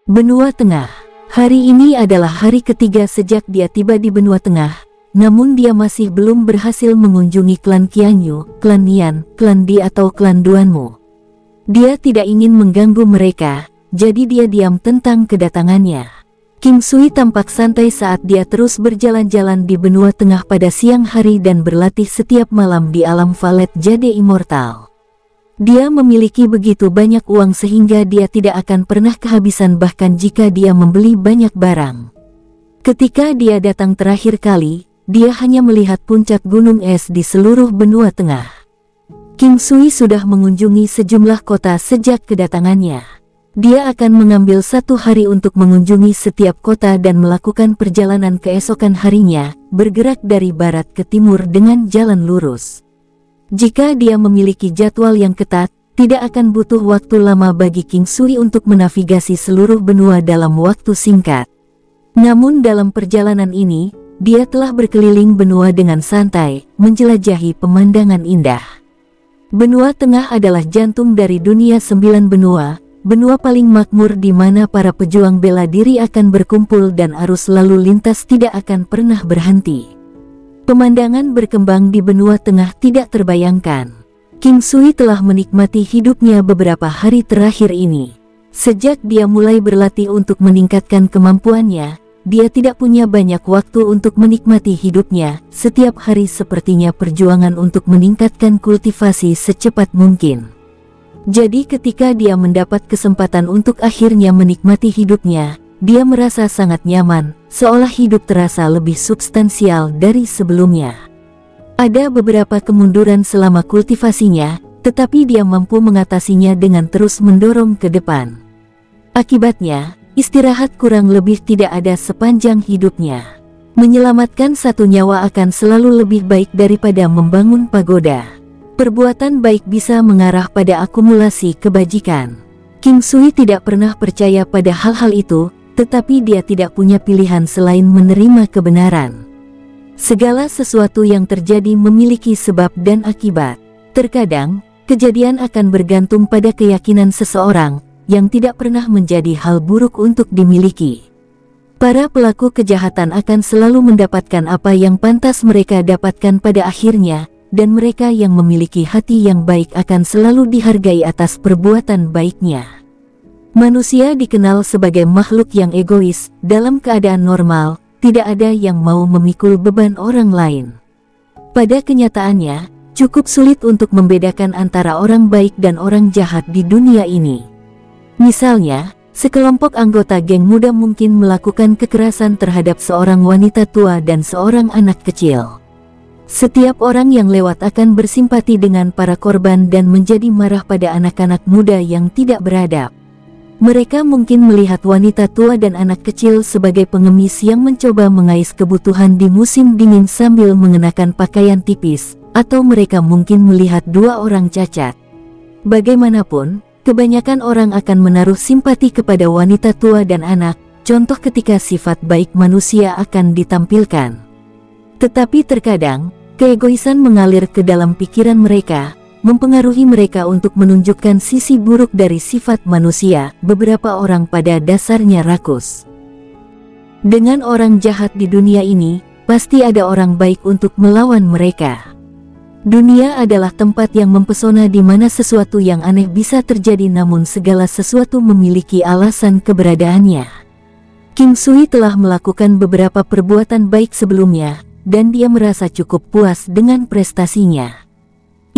Benua Tengah. Hari ini adalah hari ketiga sejak dia tiba di Benua Tengah, namun dia masih belum berhasil mengunjungi klan Qianyu, klan Nian, klan Di atau klan Duanmu. Dia tidak ingin mengganggu mereka, jadi dia diam tentang kedatangannya. King Sui tampak santai saat dia terus berjalan-jalan di Benua Tengah pada siang hari dan berlatih setiap malam di alam Valet Jade Immortal. Dia memiliki begitu banyak uang sehingga dia tidak akan pernah kehabisan bahkan jika dia membeli banyak barang. Ketika dia datang terakhir kali, dia hanya melihat puncak gunung es di seluruh Benua Tengah. King Sui sudah mengunjungi sejumlah kota sejak kedatangannya. Dia akan mengambil 1 hari untuk mengunjungi setiap kota dan melakukan perjalanan keesokan harinya, bergerak dari barat ke timur dengan jalan lurus. Jika dia memiliki jadwal yang ketat, tidak akan butuh waktu lama bagi King Sui untuk menavigasi seluruh benua dalam waktu singkat. Namun dalam perjalanan ini, dia telah berkeliling benua dengan santai, menjelajahi pemandangan indah. Benua Tengah adalah jantung dari dunia 9 benua, benua paling makmur di mana para pejuang bela diri akan berkumpul dan arus lalu lintas tidak akan pernah berhenti. Pemandangan berkembang di Benua Tengah tidak terbayangkan. King Sui telah menikmati hidupnya beberapa hari terakhir ini. Sejak dia mulai berlatih untuk meningkatkan kemampuannya, dia tidak punya banyak waktu untuk menikmati hidupnya. Setiap hari sepertinya perjuangan untuk meningkatkan kultivasi secepat mungkin. Jadi ketika dia mendapat kesempatan untuk akhirnya menikmati hidupnya, dia merasa sangat nyaman, seolah hidup terasa lebih substansial dari sebelumnya. Ada beberapa kemunduran selama kultivasinya, tetapi dia mampu mengatasinya dengan terus mendorong ke depan. Akibatnya, istirahat kurang lebih tidak ada sepanjang hidupnya. Menyelamatkan 1 nyawa akan selalu lebih baik daripada membangun pagoda. Perbuatan baik bisa mengarah pada akumulasi kebajikan. King Sui tidak pernah percaya pada hal-hal itu, tetapi dia tidak punya pilihan selain menerima kebenaran. Segala sesuatu yang terjadi memiliki sebab dan akibat. Terkadang, kejadian akan bergantung pada keyakinan seseorang, yang tidak pernah menjadi hal buruk untuk dimiliki. Para pelaku kejahatan akan selalu mendapatkan apa yang pantas mereka dapatkan pada akhirnya, dan mereka yang memiliki hati yang baik akan selalu dihargai atas perbuatan baiknya. Manusia dikenal sebagai makhluk yang egois. Dalam keadaan normal, tidak ada yang mau memikul beban orang lain. Pada kenyataannya, cukup sulit untuk membedakan antara orang baik dan orang jahat di dunia ini. Misalnya, sekelompok anggota geng muda mungkin melakukan kekerasan terhadap seorang wanita tua dan seorang anak kecil. Setiap orang yang lewat akan bersimpati dengan para korban dan menjadi marah pada anak-anak muda yang tidak beradab. Mereka mungkin melihat wanita tua dan anak kecil sebagai pengemis yang mencoba mengais kebutuhan di musim dingin sambil mengenakan pakaian tipis, atau mereka mungkin melihat 2 orang cacat. Bagaimanapun, kebanyakan orang akan menaruh simpati kepada wanita tua dan anak, contoh ketika sifat baik manusia akan ditampilkan. Tetapi terkadang, keegoisan mengalir ke dalam pikiran mereka, mempengaruhi mereka untuk menunjukkan sisi buruk dari sifat manusia. Beberapa orang pada dasarnya rakus. Dengan orang jahat di dunia ini, pasti ada orang baik untuk melawan mereka. Dunia adalah tempat yang mempesona di mana sesuatu yang aneh bisa terjadi namun segala sesuatu memiliki alasan keberadaannya. King Sui telah melakukan beberapa perbuatan baik sebelumnya, dan dia merasa cukup puas dengan prestasinya.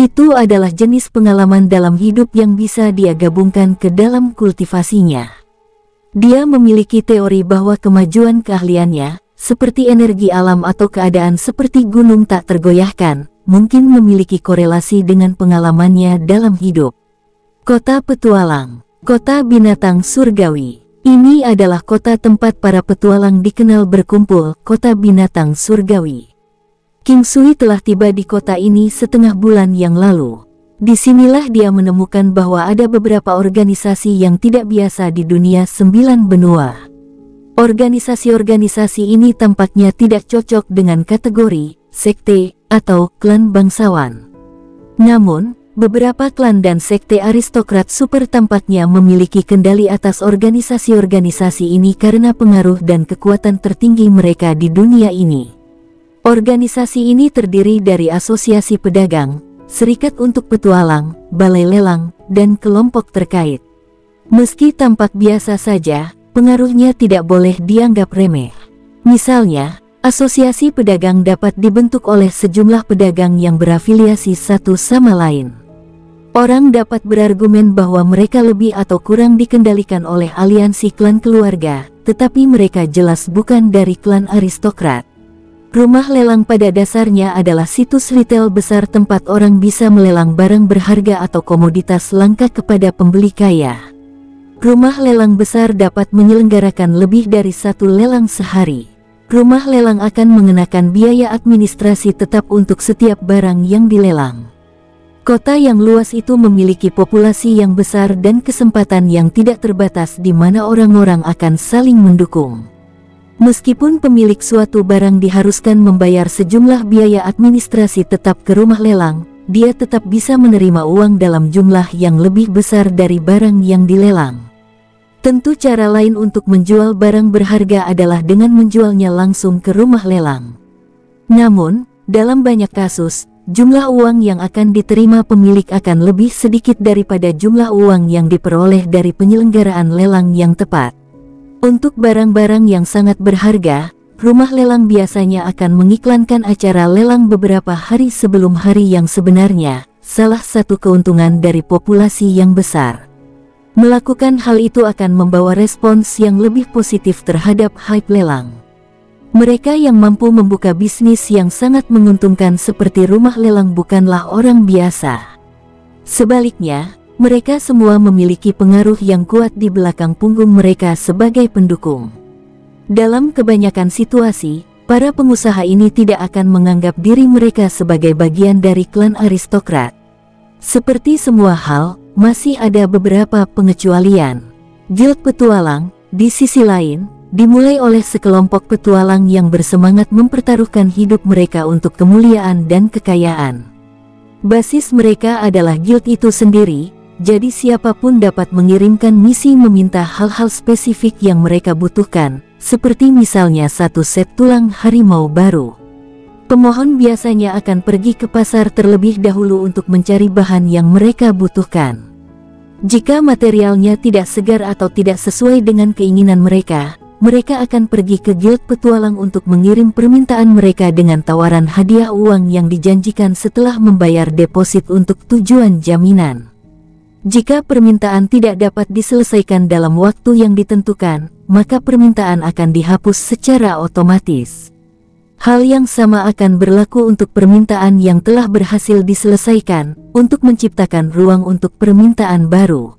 Itu adalah jenis pengalaman dalam hidup yang bisa dia gabungkan ke dalam kultivasinya. Dia memiliki teori bahwa kemajuan keahliannya, seperti energi alam atau keadaan seperti gunung tak tergoyahkan, mungkin memiliki korelasi dengan pengalamannya dalam hidup. Kota Petualang, kota binatang surgawi. Ini adalah kota tempat para petualang dikenal berkumpul, kota binatang surgawi. King Sui telah tiba di kota ini setengah bulan yang lalu. Disinilah dia menemukan bahwa ada beberapa organisasi yang tidak biasa di dunia 9 benua. Organisasi-organisasi ini tampaknya tidak cocok dengan kategori sekte atau klan bangsawan. Namun, Beberapa klan dan sekte aristokrat super tampaknya memiliki kendali atas organisasi-organisasi ini karena pengaruh dan kekuatan tertinggi mereka di dunia ini. Organisasi ini terdiri dari asosiasi pedagang, serikat untuk petualang, balai lelang, dan kelompok terkait. Meski tampak biasa saja, pengaruhnya tidak boleh dianggap remeh. Misalnya, asosiasi pedagang dapat dibentuk oleh sejumlah pedagang yang berafiliasi satu sama lain. Orang dapat berargumen bahwa mereka lebih atau kurang dikendalikan oleh aliansi klan keluarga, tetapi mereka jelas bukan dari klan aristokrat. Rumah lelang pada dasarnya adalah situs retail besar tempat orang bisa melelang barang berharga atau komoditas langka kepada pembeli kaya. Rumah lelang besar dapat menyelenggarakan lebih dari satu lelang sehari. Rumah lelang akan mengenakan biaya administrasi tetap untuk setiap barang yang dilelang. Kota yang luas itu memiliki populasi yang besar dan kesempatan yang tidak terbatas di mana orang-orang akan saling mendukung. Meskipun pemilik suatu barang diharuskan membayar sejumlah biaya administrasi tetap ke rumah lelang, dia tetap bisa menerima uang dalam jumlah yang lebih besar dari barang yang dilelang. Tentu cara lain untuk menjual barang berharga adalah dengan menjualnya langsung ke rumah lelang. Namun, dalam banyak kasus, jumlah uang yang akan diterima pemilik akan lebih sedikit daripada jumlah uang yang diperoleh dari penyelenggaraan lelang yang tepat. Untuk barang-barang yang sangat berharga, rumah lelang biasanya akan mengiklankan acara lelang beberapa hari sebelum hari yang sebenarnya, salah satu keuntungan dari populasi yang besar. Melakukan hal itu akan membawa respons yang lebih positif terhadap hype lelang. Mereka yang mampu membuka bisnis yang sangat menguntungkan seperti rumah lelang bukanlah orang biasa. Sebaliknya, mereka semua memiliki pengaruh yang kuat di belakang punggung mereka sebagai pendukung. Dalam kebanyakan situasi, para pengusaha ini tidak akan menganggap diri mereka sebagai bagian dari klan aristokrat. Seperti semua hal, masih ada beberapa pengecualian. Guild petualang, di sisi lain, dimulai oleh sekelompok petualang yang bersemangat mempertaruhkan hidup mereka untuk kemuliaan dan kekayaan. Basis mereka adalah guild itu sendiri, jadi siapapun dapat mengirimkan misi meminta hal-hal spesifik yang mereka butuhkan, seperti misalnya satu set tulang harimau baru. Pemohon biasanya akan pergi ke pasar terlebih dahulu untuk mencari bahan yang mereka butuhkan. Jika materialnya tidak segar atau tidak sesuai dengan keinginan mereka, mereka akan pergi ke guild petualang untuk mengirim permintaan mereka dengan tawaran hadiah uang yang dijanjikan setelah membayar deposit untuk tujuan jaminan. Jika permintaan tidak dapat diselesaikan dalam waktu yang ditentukan, maka permintaan akan dihapus secara otomatis. Hal yang sama akan berlaku untuk permintaan yang telah berhasil diselesaikan, untuk menciptakan ruang untuk permintaan baru.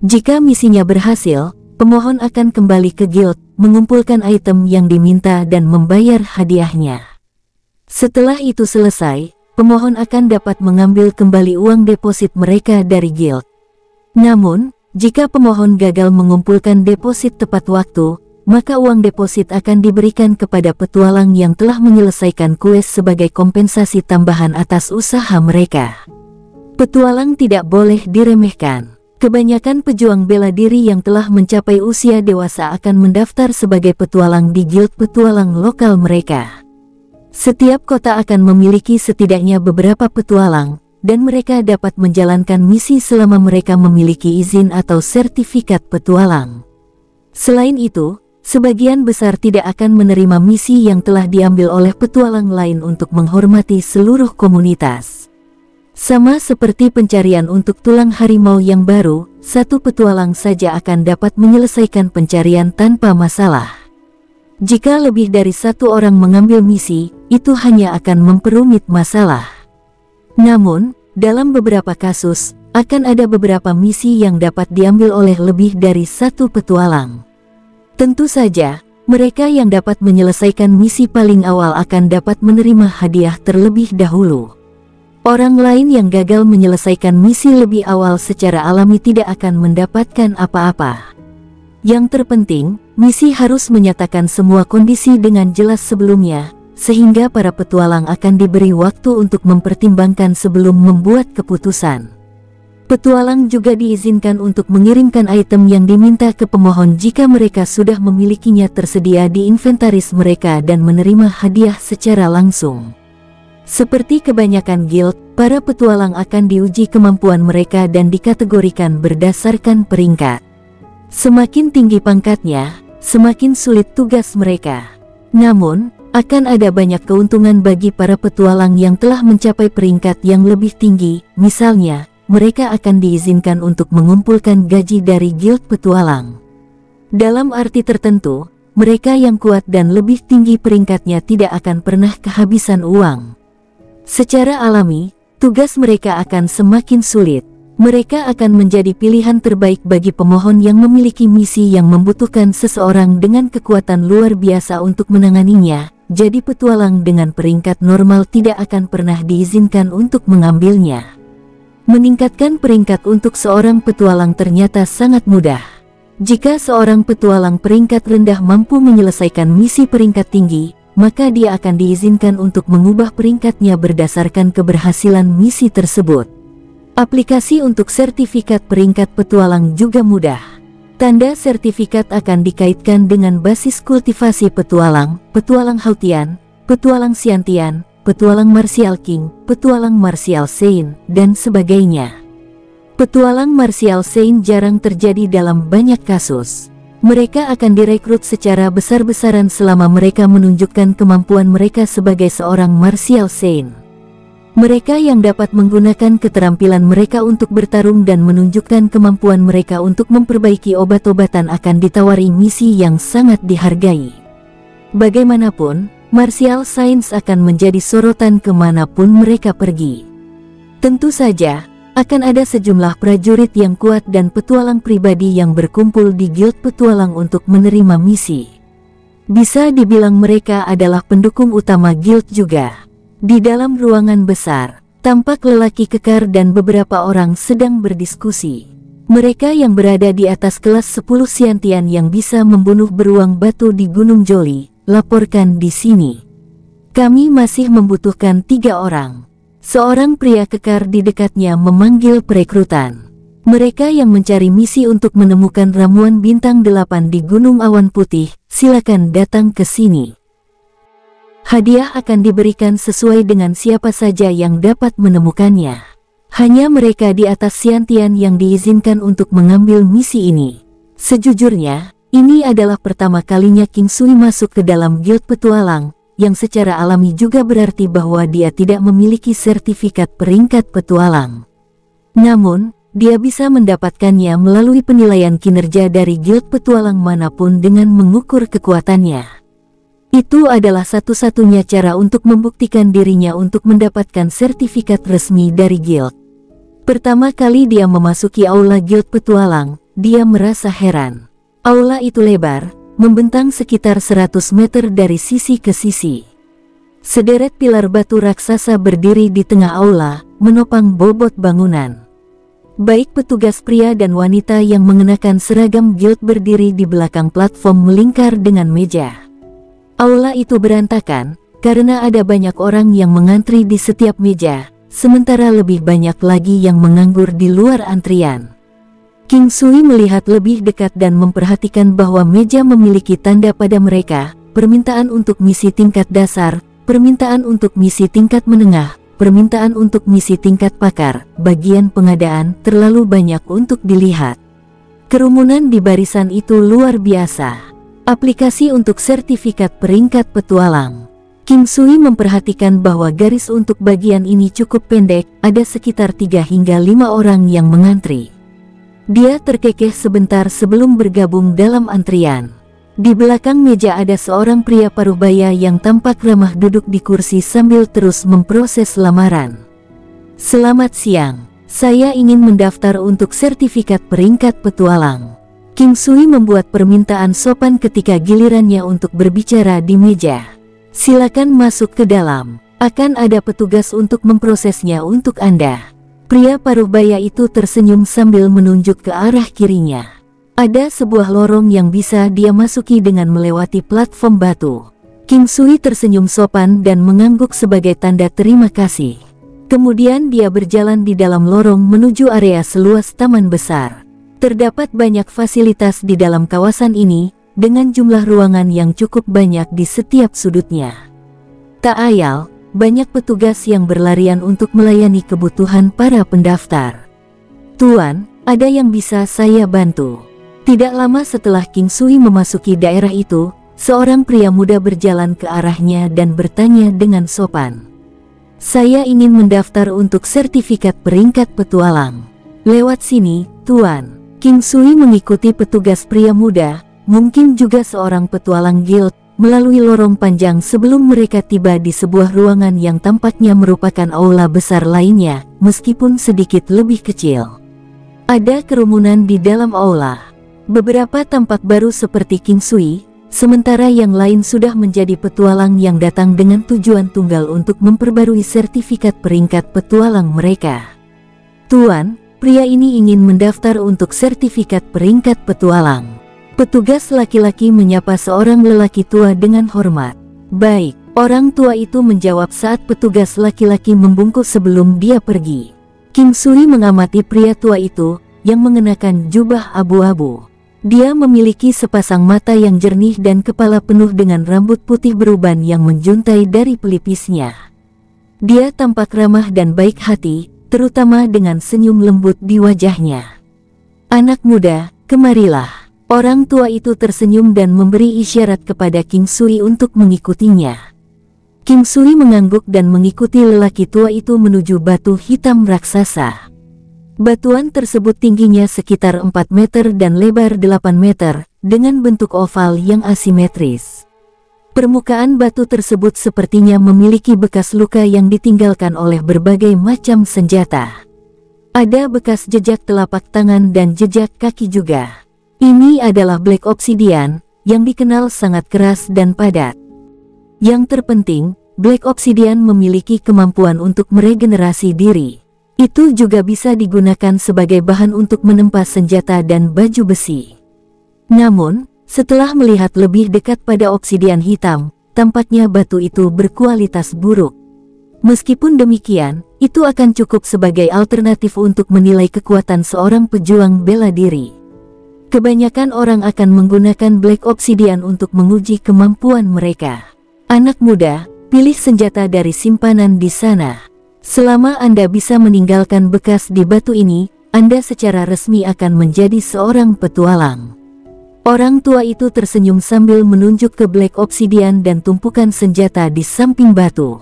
Jika misinya berhasil, pemohon akan kembali ke guild, mengumpulkan item yang diminta dan membayar hadiahnya. Setelah itu selesai, pemohon akan dapat mengambil kembali uang deposit mereka dari guild. Namun, jika pemohon gagal mengumpulkan deposit tepat waktu, maka uang deposit akan diberikan kepada petualang yang telah menyelesaikan quest sebagai kompensasi tambahan atas usaha mereka. Petualang tidak boleh diremehkan. Kebanyakan pejuang bela diri yang telah mencapai usia dewasa akan mendaftar sebagai petualang di guild petualang lokal mereka. Setiap kota akan memiliki setidaknya beberapa petualang, dan mereka dapat menjalankan misi selama mereka memiliki izin atau sertifikat petualang. Selain itu, sebagian besar tidak akan menerima misi yang telah diambil oleh petualang lain untuk menghormati seluruh komunitas. Sama seperti pencarian untuk tulang harimau yang baru, satu petualang saja akan dapat menyelesaikan pencarian tanpa masalah. Jika lebih dari satu orang mengambil misi, itu hanya akan memperumit masalah. Namun, dalam beberapa kasus, akan ada beberapa misi yang dapat diambil oleh lebih dari satu petualang. Tentu saja, mereka yang dapat menyelesaikan misi paling awal akan dapat menerima hadiah terlebih dahulu. Orang lain yang gagal menyelesaikan misi lebih awal secara alami tidak akan mendapatkan apa-apa. Yang terpenting, misi harus menyatakan semua kondisi dengan jelas sebelumnya, sehingga para petualang akan diberi waktu untuk mempertimbangkan sebelum membuat keputusan. Petualang juga diizinkan untuk mengirimkan item yang diminta ke pemohon jika mereka sudah memilikinya tersedia di inventaris mereka dan menerima hadiah secara langsung. Seperti kebanyakan guild, para petualang akan diuji kemampuan mereka dan dikategorikan berdasarkan peringkat. Semakin tinggi pangkatnya, semakin sulit tugas mereka. Namun, akan ada banyak keuntungan bagi para petualang yang telah mencapai peringkat yang lebih tinggi. Misalnya, mereka akan diizinkan untuk mengumpulkan gaji dari guild petualang. Dalam arti tertentu, mereka yang kuat dan lebih tinggi peringkatnya tidak akan pernah kehabisan uang. Secara alami, tugas mereka akan semakin sulit. Mereka akan menjadi pilihan terbaik bagi pemohon yang memiliki misi yang membutuhkan seseorang dengan kekuatan luar biasa untuk menanganinya. Jadi petualang dengan peringkat normal tidak akan pernah diizinkan untuk mengambilnya. Meningkatkan peringkat untuk seorang petualang ternyata sangat mudah. Jika seorang petualang peringkat rendah mampu menyelesaikan misi peringkat tinggi, maka dia akan diizinkan untuk mengubah peringkatnya berdasarkan keberhasilan misi tersebut. Aplikasi untuk sertifikat peringkat petualang juga mudah. Tanda sertifikat akan dikaitkan dengan basis kultivasi petualang, petualang Hautian, petualang Xiantian, petualang Martial King, petualang Martial Saint, dan sebagainya. Petualang Martial Saint jarang terjadi dalam banyak kasus. Mereka akan direkrut secara besar-besaran selama mereka menunjukkan kemampuan mereka sebagai seorang Martial Saint. Mereka yang dapat menggunakan keterampilan mereka untuk bertarung dan menunjukkan kemampuan mereka untuk memperbaiki obat-obatan akan ditawari misi yang sangat dihargai. Bagaimanapun, Martial Science akan menjadi sorotan kemanapun mereka pergi. Tentu saja, akan ada sejumlah prajurit yang kuat dan petualang pribadi yang berkumpul di guild petualang untuk menerima misi. Bisa dibilang mereka adalah pendukung utama guild juga. Di dalam ruangan besar, tampak lelaki kekar dan beberapa orang sedang berdiskusi. Mereka yang berada di atas kelas 10 Xiantian yang bisa membunuh beruang batu di Gunung Joli, laporkan di sini. Kami masih membutuhkan 3 orang. Seorang pria kekar di dekatnya memanggil perekrutan. Mereka yang mencari misi untuk menemukan ramuan bintang 8 di Gunung Awan Putih, silakan datang ke sini. Hadiah akan diberikan sesuai dengan siapa saja yang dapat menemukannya. Hanya mereka di atas Xiantian yang diizinkan untuk mengambil misi ini. Sejujurnya, ini adalah pertama kalinya King Sui masuk ke dalam guild petualang, yang secara alami juga berarti bahwa dia tidak memiliki sertifikat peringkat petualang. Namun, dia bisa mendapatkannya melalui penilaian kinerja dari guild petualang manapun dengan mengukur kekuatannya. Itu adalah satu-satunya cara untuk membuktikan dirinya untuk mendapatkan sertifikat resmi dari guild. Pertama kali dia memasuki aula guild petualang, dia merasa heran. Aula itu lebar, membentang sekitar 100 meter dari sisi ke sisi. Sederet pilar batu raksasa berdiri di tengah aula, menopang bobot bangunan. Baik petugas pria dan wanita yang mengenakan seragam guild berdiri di belakang platform melingkar dengan meja. Aula itu berantakan, karena ada banyak orang yang mengantri di setiap meja, sementara lebih banyak lagi yang menganggur di luar antrian. King Sui melihat lebih dekat dan memperhatikan bahwa meja memiliki tanda pada mereka, permintaan untuk misi tingkat dasar, permintaan untuk misi tingkat menengah, permintaan untuk misi tingkat pakar, bagian pengadaan terlalu banyak untuk dilihat. Kerumunan di barisan itu luar biasa. Aplikasi untuk sertifikat peringkat petualang. King Sui memperhatikan bahwa garis untuk bagian ini cukup pendek, ada sekitar 3 hingga 5 orang yang mengantri. Dia terkekeh sebentar sebelum bergabung dalam antrian. Di belakang meja ada seorang pria paruhbaya yang tampak ramah duduk di kursi sambil terus memproses lamaran. Selamat siang, saya ingin mendaftar untuk sertifikat peringkat petualang. King Sui membuat permintaan sopan ketika gilirannya untuk berbicara di meja. Silakan masuk ke dalam, akan ada petugas untuk memprosesnya untuk Anda. Pria paruhbaya itu tersenyum sambil menunjuk ke arah kirinya. Ada sebuah lorong yang bisa dia masuki dengan melewati platform batu. King Sui tersenyum sopan dan mengangguk sebagai tanda terima kasih. Kemudian dia berjalan di dalam lorong menuju area seluas taman besar. Terdapat banyak fasilitas di dalam kawasan ini, dengan jumlah ruangan yang cukup banyak di setiap sudutnya. Tak ayal, banyak petugas yang berlarian untuk melayani kebutuhan para pendaftar. "Tuan, ada yang bisa saya bantu?" Tidak lama setelah King Sui memasuki daerah itu, seorang pria muda berjalan ke arahnya dan bertanya dengan sopan. "Saya ingin mendaftar untuk sertifikat peringkat petualang." "Lewat sini, Tuan." King Sui mengikuti petugas pria muda, mungkin juga seorang petualang guild, melalui lorong panjang sebelum mereka tiba di sebuah ruangan yang tampaknya merupakan aula besar lainnya, meskipun sedikit lebih kecil. Ada kerumunan di dalam aula. Beberapa tampak baru seperti King Sui, sementara yang lain sudah menjadi petualang yang datang dengan tujuan tunggal untuk memperbarui sertifikat peringkat petualang mereka. "Tuan, pria ini ingin mendaftar untuk sertifikat peringkat petualang." Petugas laki-laki menyapa seorang lelaki tua dengan hormat. "Baik," orang tua itu menjawab saat petugas laki-laki membungkuk sebelum dia pergi. King Sui mengamati pria tua itu, yang mengenakan jubah abu-abu. Dia memiliki sepasang mata yang jernih dan kepala penuh dengan rambut putih beruban yang menjuntai dari pelipisnya. Dia tampak ramah dan baik hati, terutama dengan senyum lembut di wajahnya. "Anak muda, kemarilah." Orang tua itu tersenyum dan memberi isyarat kepada King Sui untuk mengikutinya. King Sui mengangguk dan mengikuti lelaki tua itu menuju batu hitam raksasa. Batuan tersebut tingginya sekitar 4 meter dan lebar 8 meter, dengan bentuk oval yang asimetris. Permukaan batu tersebut sepertinya memiliki bekas luka yang ditinggalkan oleh berbagai macam senjata. Ada bekas jejak telapak tangan dan jejak kaki juga. Ini adalah Black Obsidian, yang dikenal sangat keras dan padat. Yang terpenting, Black Obsidian memiliki kemampuan untuk meregenerasi diri. Itu juga bisa digunakan sebagai bahan untuk menempa senjata dan baju besi. Namun, setelah melihat lebih dekat pada obsidian hitam, tampaknya batu itu berkualitas buruk. Meskipun demikian, itu akan cukup sebagai alternatif untuk menilai kekuatan seorang pejuang bela diri. Kebanyakan orang akan menggunakan Black Obsidian untuk menguji kemampuan mereka. "Anak muda, pilih senjata dari simpanan di sana. Selama Anda bisa meninggalkan bekas di batu ini, Anda secara resmi akan menjadi seorang petualang." Orang tua itu tersenyum sambil menunjuk ke Black Obsidian dan tumpukan senjata di samping batu.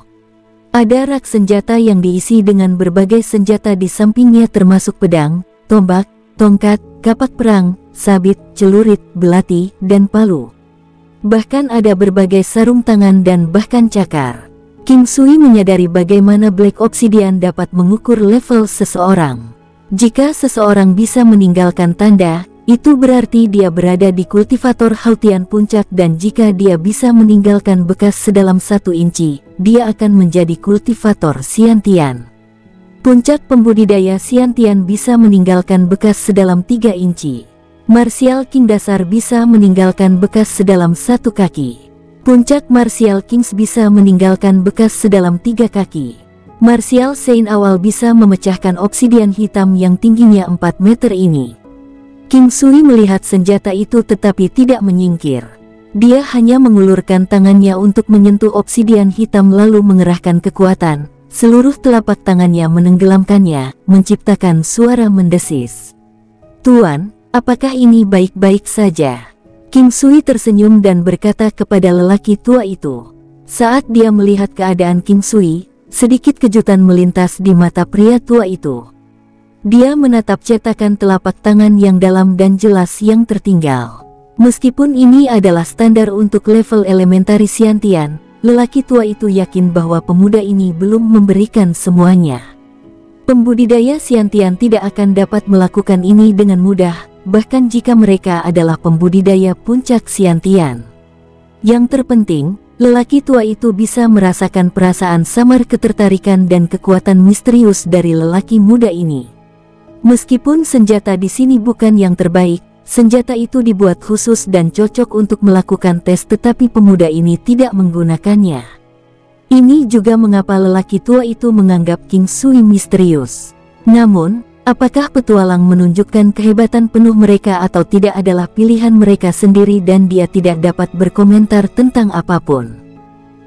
Ada rak senjata yang diisi dengan berbagai senjata di sampingnya termasuk pedang, tombak, tongkat, kapak perang, sabit, celurit, belati, dan palu. Bahkan ada berbagai sarung tangan dan bahkan cakar. King Sui menyadari bagaimana Black Obsidian dapat mengukur level seseorang. Jika seseorang bisa meninggalkan tanda, itu berarti dia berada di kultivator Hautian puncak, dan jika dia bisa meninggalkan bekas sedalam 1 inci, dia akan menjadi kultivator Xiantian. Puncak pembudidaya Xiantian bisa meninggalkan bekas sedalam 3 inci. Martial King dasar bisa meninggalkan bekas sedalam 1 kaki. Puncak Martial Kings bisa meninggalkan bekas sedalam 3 kaki. Martial Saint awal bisa memecahkan obsidian hitam yang tingginya 4 meter ini. King Sui melihat senjata itu tetapi tidak menyingkir. Dia hanya mengulurkan tangannya untuk menyentuh obsidian hitam lalu mengerahkan kekuatan. Seluruh telapak tangannya menenggelamkannya, menciptakan suara mendesis. "Tuan, apakah ini baik-baik saja?" King Sui tersenyum dan berkata kepada lelaki tua itu. Saat dia melihat keadaan King Sui, sedikit kejutan melintas di mata pria tua itu. Dia menatap cetakan telapak tangan yang dalam dan jelas yang tertinggal. Meskipun ini adalah standar untuk level elementari Xiantian, lelaki tua itu yakin bahwa pemuda ini belum memberikan semuanya. Pembudidaya Xiantian tidak akan dapat melakukan ini dengan mudah, bahkan jika mereka adalah pembudidaya puncak Xiantian. Yang terpenting, lelaki tua itu bisa merasakan perasaan samar ketertarikan dan kekuatan misterius dari lelaki muda ini. Meskipun senjata di sini bukan yang terbaik, Senjata itu dibuat khusus dan cocok untuk melakukan tes, tetapi pemuda ini tidak menggunakannya. Ini juga mengapa lelaki tua itu menganggap King Sui misterius. Namun, apakah petualang menunjukkan kehebatan penuh mereka atau tidak adalah pilihan mereka sendiri dan dia tidak dapat berkomentar tentang apapun.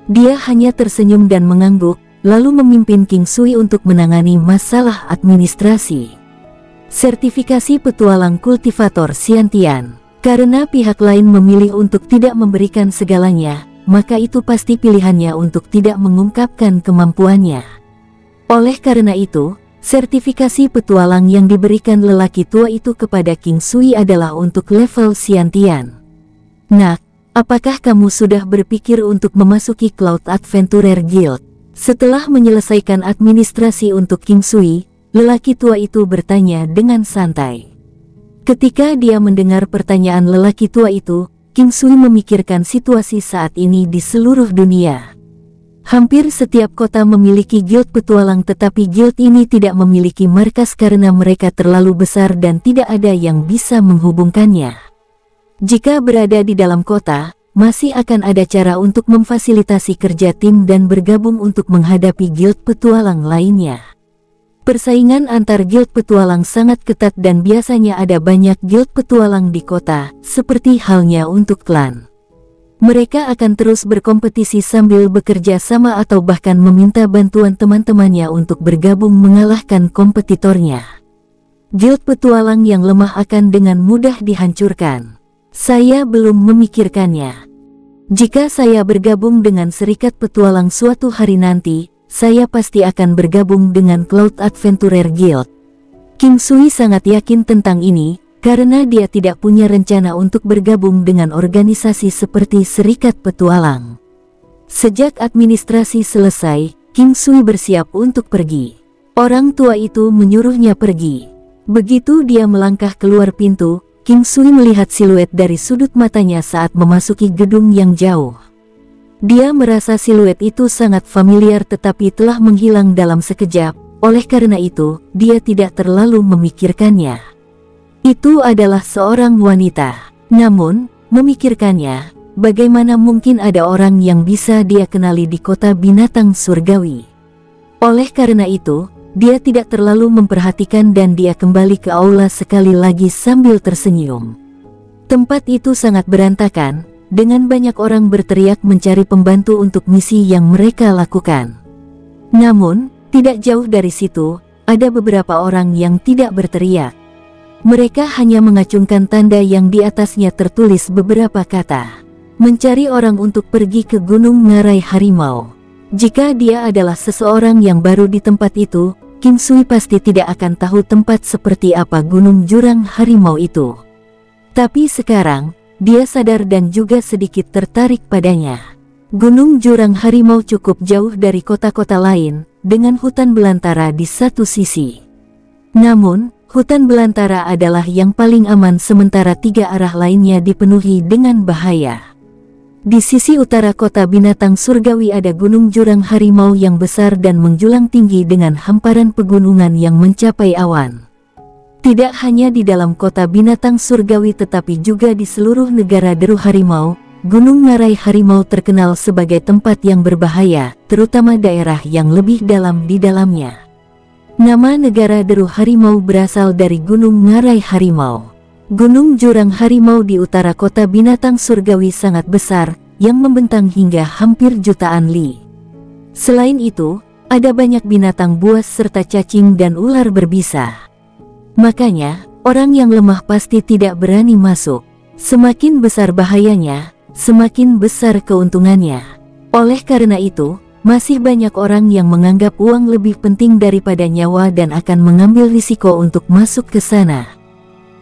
Dia hanya tersenyum dan mengangguk, lalu memimpin King Sui untuk menangani masalah administrasi. Sertifikasi petualang kultivator Xiantian. Karena pihak lain memilih untuk tidak memberikan segalanya, maka itu pasti pilihannya untuk tidak mengungkapkan kemampuannya. Oleh karena itu, sertifikasi petualang yang diberikan lelaki tua itu kepada King Sui adalah untuk level Xiantian. Nak, apakah kamu sudah berpikir untuk memasuki Cloud Adventurer Guild? Setelah menyelesaikan administrasi untuk King Sui, lelaki tua itu bertanya dengan santai. Ketika dia mendengar pertanyaan lelaki tua itu, King Sui memikirkan situasi saat ini di seluruh dunia. Hampir setiap kota memiliki guild petualang, tetapi guild ini tidak memiliki markas karena mereka terlalu besar dan tidak ada yang bisa menghubungkannya. Jika berada di dalam kota, masih akan ada cara untuk memfasilitasi kerja tim dan bergabung untuk menghadapi guild petualang lainnya. Persaingan antar guild petualang sangat ketat dan biasanya ada banyak guild petualang di kota, seperti halnya untuk klan. Mereka akan terus berkompetisi sambil bekerja sama atau bahkan meminta bantuan teman-temannya untuk bergabung mengalahkan kompetitornya. Guild petualang yang lemah akan dengan mudah dihancurkan. Saya belum memikirkannya. Jika saya bergabung dengan serikat petualang suatu hari nanti, saya pasti akan bergabung dengan Cloud Adventurer Guild. King Sui sangat yakin tentang ini, karena dia tidak punya rencana untuk bergabung dengan organisasi seperti serikat petualang. Sejak administrasi selesai, King Sui bersiap untuk pergi. Orang tua itu menyuruhnya pergi. Begitu dia melangkah keluar pintu, King Sui melihat siluet dari sudut matanya saat memasuki gedung yang jauh. Dia merasa siluet itu sangat familiar tetapi telah menghilang dalam sekejap, oleh karena itu, dia tidak terlalu memikirkannya. Itu adalah seorang wanita. Namun, memikirkannya, bagaimana mungkin ada orang yang bisa dia kenali di kota binatang surgawi. Oleh karena itu, dia tidak terlalu memperhatikan dan dia kembali ke aula sekali lagi sambil tersenyum. Tempat itu sangat berantakan, dengan banyak orang berteriak mencari pembantu untuk misi yang mereka lakukan. Namun, tidak jauh dari situ, ada beberapa orang yang tidak berteriak. Mereka hanya mengacungkan tanda yang di atasnya tertulis beberapa kata. Mencari orang untuk pergi ke Gunung Ngarai Harimau. Jika dia adalah seseorang yang baru di tempat itu, King Sui pasti tidak akan tahu tempat seperti apa Gunung Jurang Harimau itu. Tapi sekarang, dia sadar dan juga sedikit tertarik padanya. Gunung Jurang Harimau cukup jauh dari kota-kota lain, dengan hutan belantara di satu sisi. Namun, hutan belantara adalah yang paling aman sementara tiga arah lainnya dipenuhi dengan bahaya. Di sisi utara kota binatang surgawi ada Gunung Jurang Harimau yang besar dan menjulang tinggi dengan hamparan pegunungan yang mencapai awan. Tidak hanya di dalam kota binatang surgawi tetapi juga di seluruh negara deru harimau, Gunung Ngarai Harimau terkenal sebagai tempat yang berbahaya, terutama daerah yang lebih dalam di dalamnya. Nama negara deru harimau berasal dari Gunung Ngarai Harimau. Gunung Jurang Harimau di utara kota binatang surgawi sangat besar, yang membentang hingga hampir jutaan li. Selain itu, ada banyak binatang buas serta cacing dan ular berbisa. Makanya, orang yang lemah pasti tidak berani masuk. Semakin besar bahayanya, semakin besar keuntungannya. Oleh karena itu, masih banyak orang yang menganggap uang lebih penting daripada nyawa dan akan mengambil risiko untuk masuk ke sana.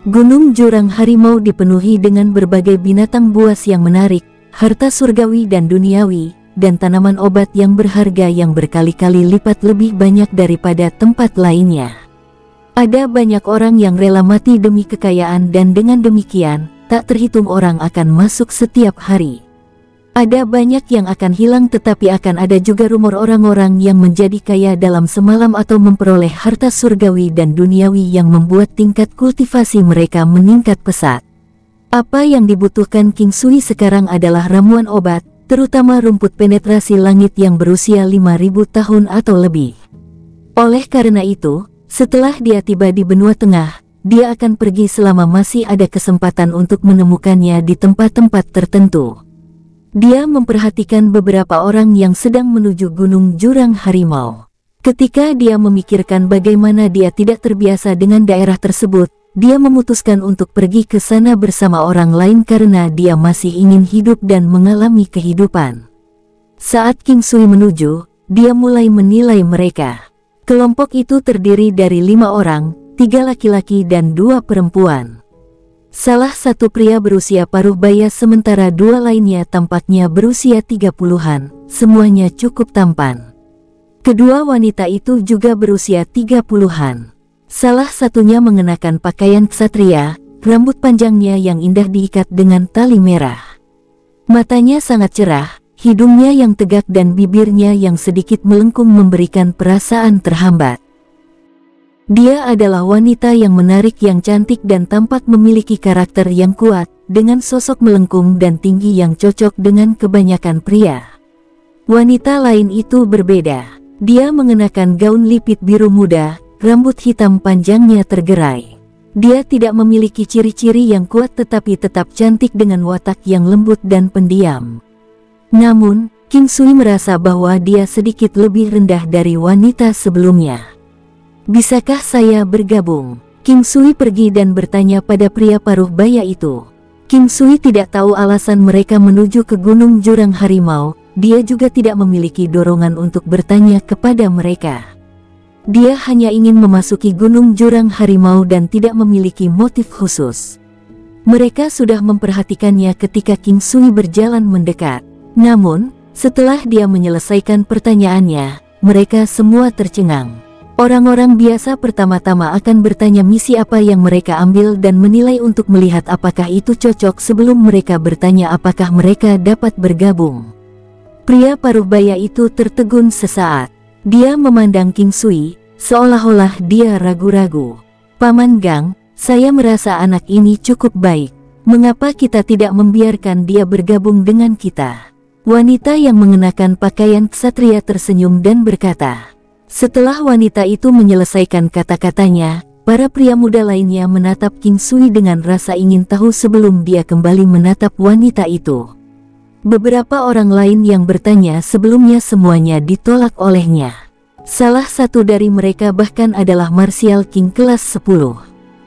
Gunung Jurang Harimau dipenuhi dengan berbagai binatang buas yang menarik, harta surgawi dan duniawi, dan tanaman obat yang berharga yang berkali-kali lipat lebih banyak daripada tempat lainnya. Ada banyak orang yang rela mati demi kekayaan dan dengan demikian, tak terhitung orang akan masuk setiap hari. Ada banyak yang akan hilang tetapi akan ada juga rumor orang-orang yang menjadi kaya dalam semalam atau memperoleh harta surgawi dan duniawi yang membuat tingkat kultivasi mereka meningkat pesat. Apa yang dibutuhkan King Sui sekarang adalah ramuan obat, terutama rumput penetrasi langit yang berusia 5.000 tahun atau lebih. Oleh karena itu, setelah dia tiba di benua tengah, dia akan pergi selama masih ada kesempatan untuk menemukannya di tempat-tempat tertentu. Dia memperhatikan beberapa orang yang sedang menuju Gunung Jurang Harimau. Ketika dia memikirkan bagaimana dia tidak terbiasa dengan daerah tersebut, dia memutuskan untuk pergi ke sana bersama orang lain karena dia masih ingin hidup dan mengalami kehidupan. Saat King Sui menuju, dia mulai menilai mereka. Kelompok itu terdiri dari 5 orang, 3 laki-laki dan 2 perempuan. Salah satu pria berusia paruh baya sementara 2 lainnya tampaknya berusia 30-an, semuanya cukup tampan. Kedua wanita itu juga berusia 30-an. Salah satunya mengenakan pakaian ksatria, rambut panjangnya yang indah diikat dengan tali merah. Matanya sangat cerah, hidungnya yang tegak dan bibirnya yang sedikit melengkung memberikan perasaan terhambat. Dia adalah wanita yang menarik yang cantik dan tampak memiliki karakter yang kuat, dengan sosok melengkung dan tinggi yang cocok dengan kebanyakan pria. Wanita lain itu berbeda. Dia mengenakan gaun lipit biru muda, rambut hitam panjangnya tergerai. Dia tidak memiliki ciri-ciri yang kuat tetapi tetap cantik dengan watak yang lembut dan pendiam. Namun, King Sui merasa bahwa dia sedikit lebih rendah dari wanita sebelumnya. Bisakah saya bergabung? King Sui pergi dan bertanya pada pria paruh baya itu. King Sui tidak tahu alasan mereka menuju ke Gunung Jurang Harimau. Dia juga tidak memiliki dorongan untuk bertanya kepada mereka. Dia hanya ingin memasuki Gunung Jurang Harimau dan tidak memiliki motif khusus. Mereka sudah memperhatikannya ketika King Sui berjalan mendekat. Namun, setelah dia menyelesaikan pertanyaannya, mereka semua tercengang. Orang-orang biasa pertama-tama akan bertanya misi apa yang mereka ambil dan menilai untuk melihat apakah itu cocok sebelum mereka bertanya apakah mereka dapat bergabung. Pria paruh baya itu tertegun sesaat. Dia memandang King Sui, seolah-olah dia ragu-ragu. Paman Gang, saya merasa anak ini cukup baik. Mengapa kita tidak membiarkan dia bergabung dengan kita? Wanita yang mengenakan pakaian ksatria tersenyum dan berkata. Setelah wanita itu menyelesaikan kata-katanya, para pria muda lainnya menatap King Sui dengan rasa ingin tahu sebelum dia kembali menatap wanita itu. Beberapa orang lain yang bertanya sebelumnya semuanya ditolak olehnya. Salah satu dari mereka bahkan adalah Martial King kelas 10.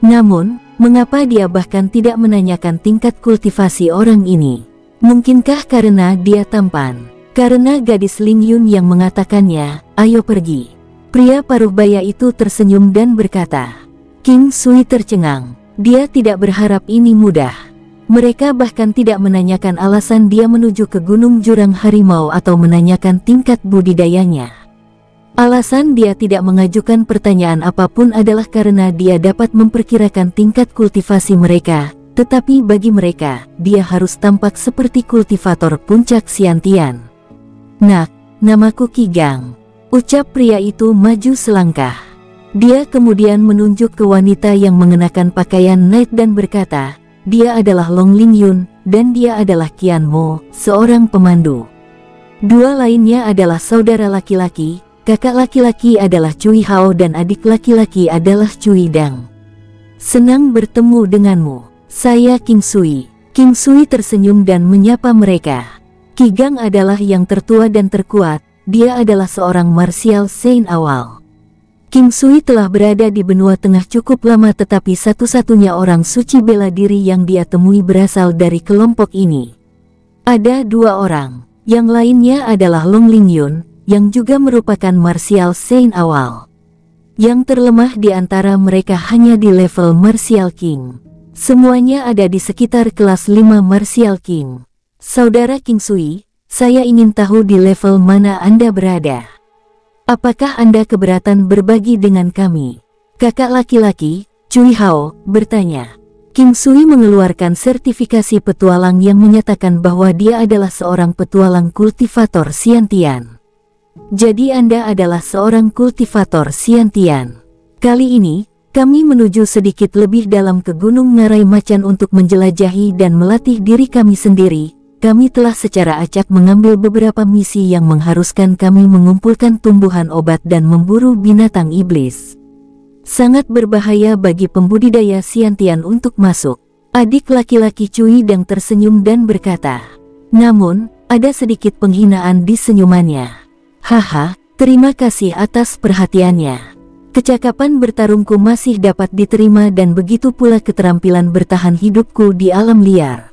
Namun, mengapa dia bahkan tidak menanyakan tingkat kultivasi orang ini? Mungkinkah karena dia tampan? Karena gadis Ling Yun yang mengatakannya, ayo pergi. Pria paruh baya itu tersenyum dan berkata. King Sui tercengang. Dia tidak berharap ini mudah. Mereka bahkan tidak menanyakan alasan dia menuju ke Gunung Jurang Harimau atau menanyakan tingkat budidayanya. Alasan dia tidak mengajukan pertanyaan apapun adalah karena dia dapat memperkirakan tingkat kultivasi mereka, tetapi bagi mereka, dia harus tampak seperti kultivator puncak Xiantian. Nak, namaku Qi Gang. Ucap pria itu maju selangkah. Dia kemudian menunjuk ke wanita yang mengenakan pakaian knight dan berkata, dia adalah Long Ling Yun, dan dia adalah Qian Mo, seorang pemandu. Dua lainnya adalah saudara laki-laki, kakak laki-laki adalah Cui Hao dan adik laki-laki adalah Cui Dang. Senang bertemu denganmu, saya King Sui. King Sui tersenyum dan menyapa mereka. Qi Gang adalah yang tertua dan terkuat, dia adalah seorang martial saint awal. King Sui telah berada di benua tengah cukup lama tetapi satu-satunya orang suci bela diri yang dia temui berasal dari kelompok ini. Ada 2 orang, yang lainnya adalah Long Ling Yun, yang juga merupakan martial saint awal. Yang terlemah di antara mereka hanya di level martial king. Semuanya ada di sekitar kelas 5 martial king. Saudara King Sui, saya ingin tahu di level mana Anda berada. Apakah Anda keberatan berbagi dengan kami? Kakak laki-laki, Cui Hao, bertanya. King Sui mengeluarkan sertifikasi petualang yang menyatakan bahwa dia adalah seorang petualang kultivator Xiantian. Jadi Anda adalah seorang kultivator Xiantian. Kali ini, Kami menuju sedikit lebih dalam ke Gunung Ngarai Macan untuk menjelajahi dan melatih diri kami sendiri. Kami telah secara acak mengambil beberapa misi yang mengharuskan kami mengumpulkan tumbuhan obat dan memburu binatang iblis. Sangat berbahaya bagi pembudidaya Xiantian untuk masuk. Adik laki-laki Cui Dang tersenyum dan berkata. Namun, ada sedikit penghinaan di senyumannya. Haha, terima kasih atas perhatiannya. Kecakapan bertarungku masih dapat diterima dan begitu pula keterampilan bertahan hidupku di alam liar.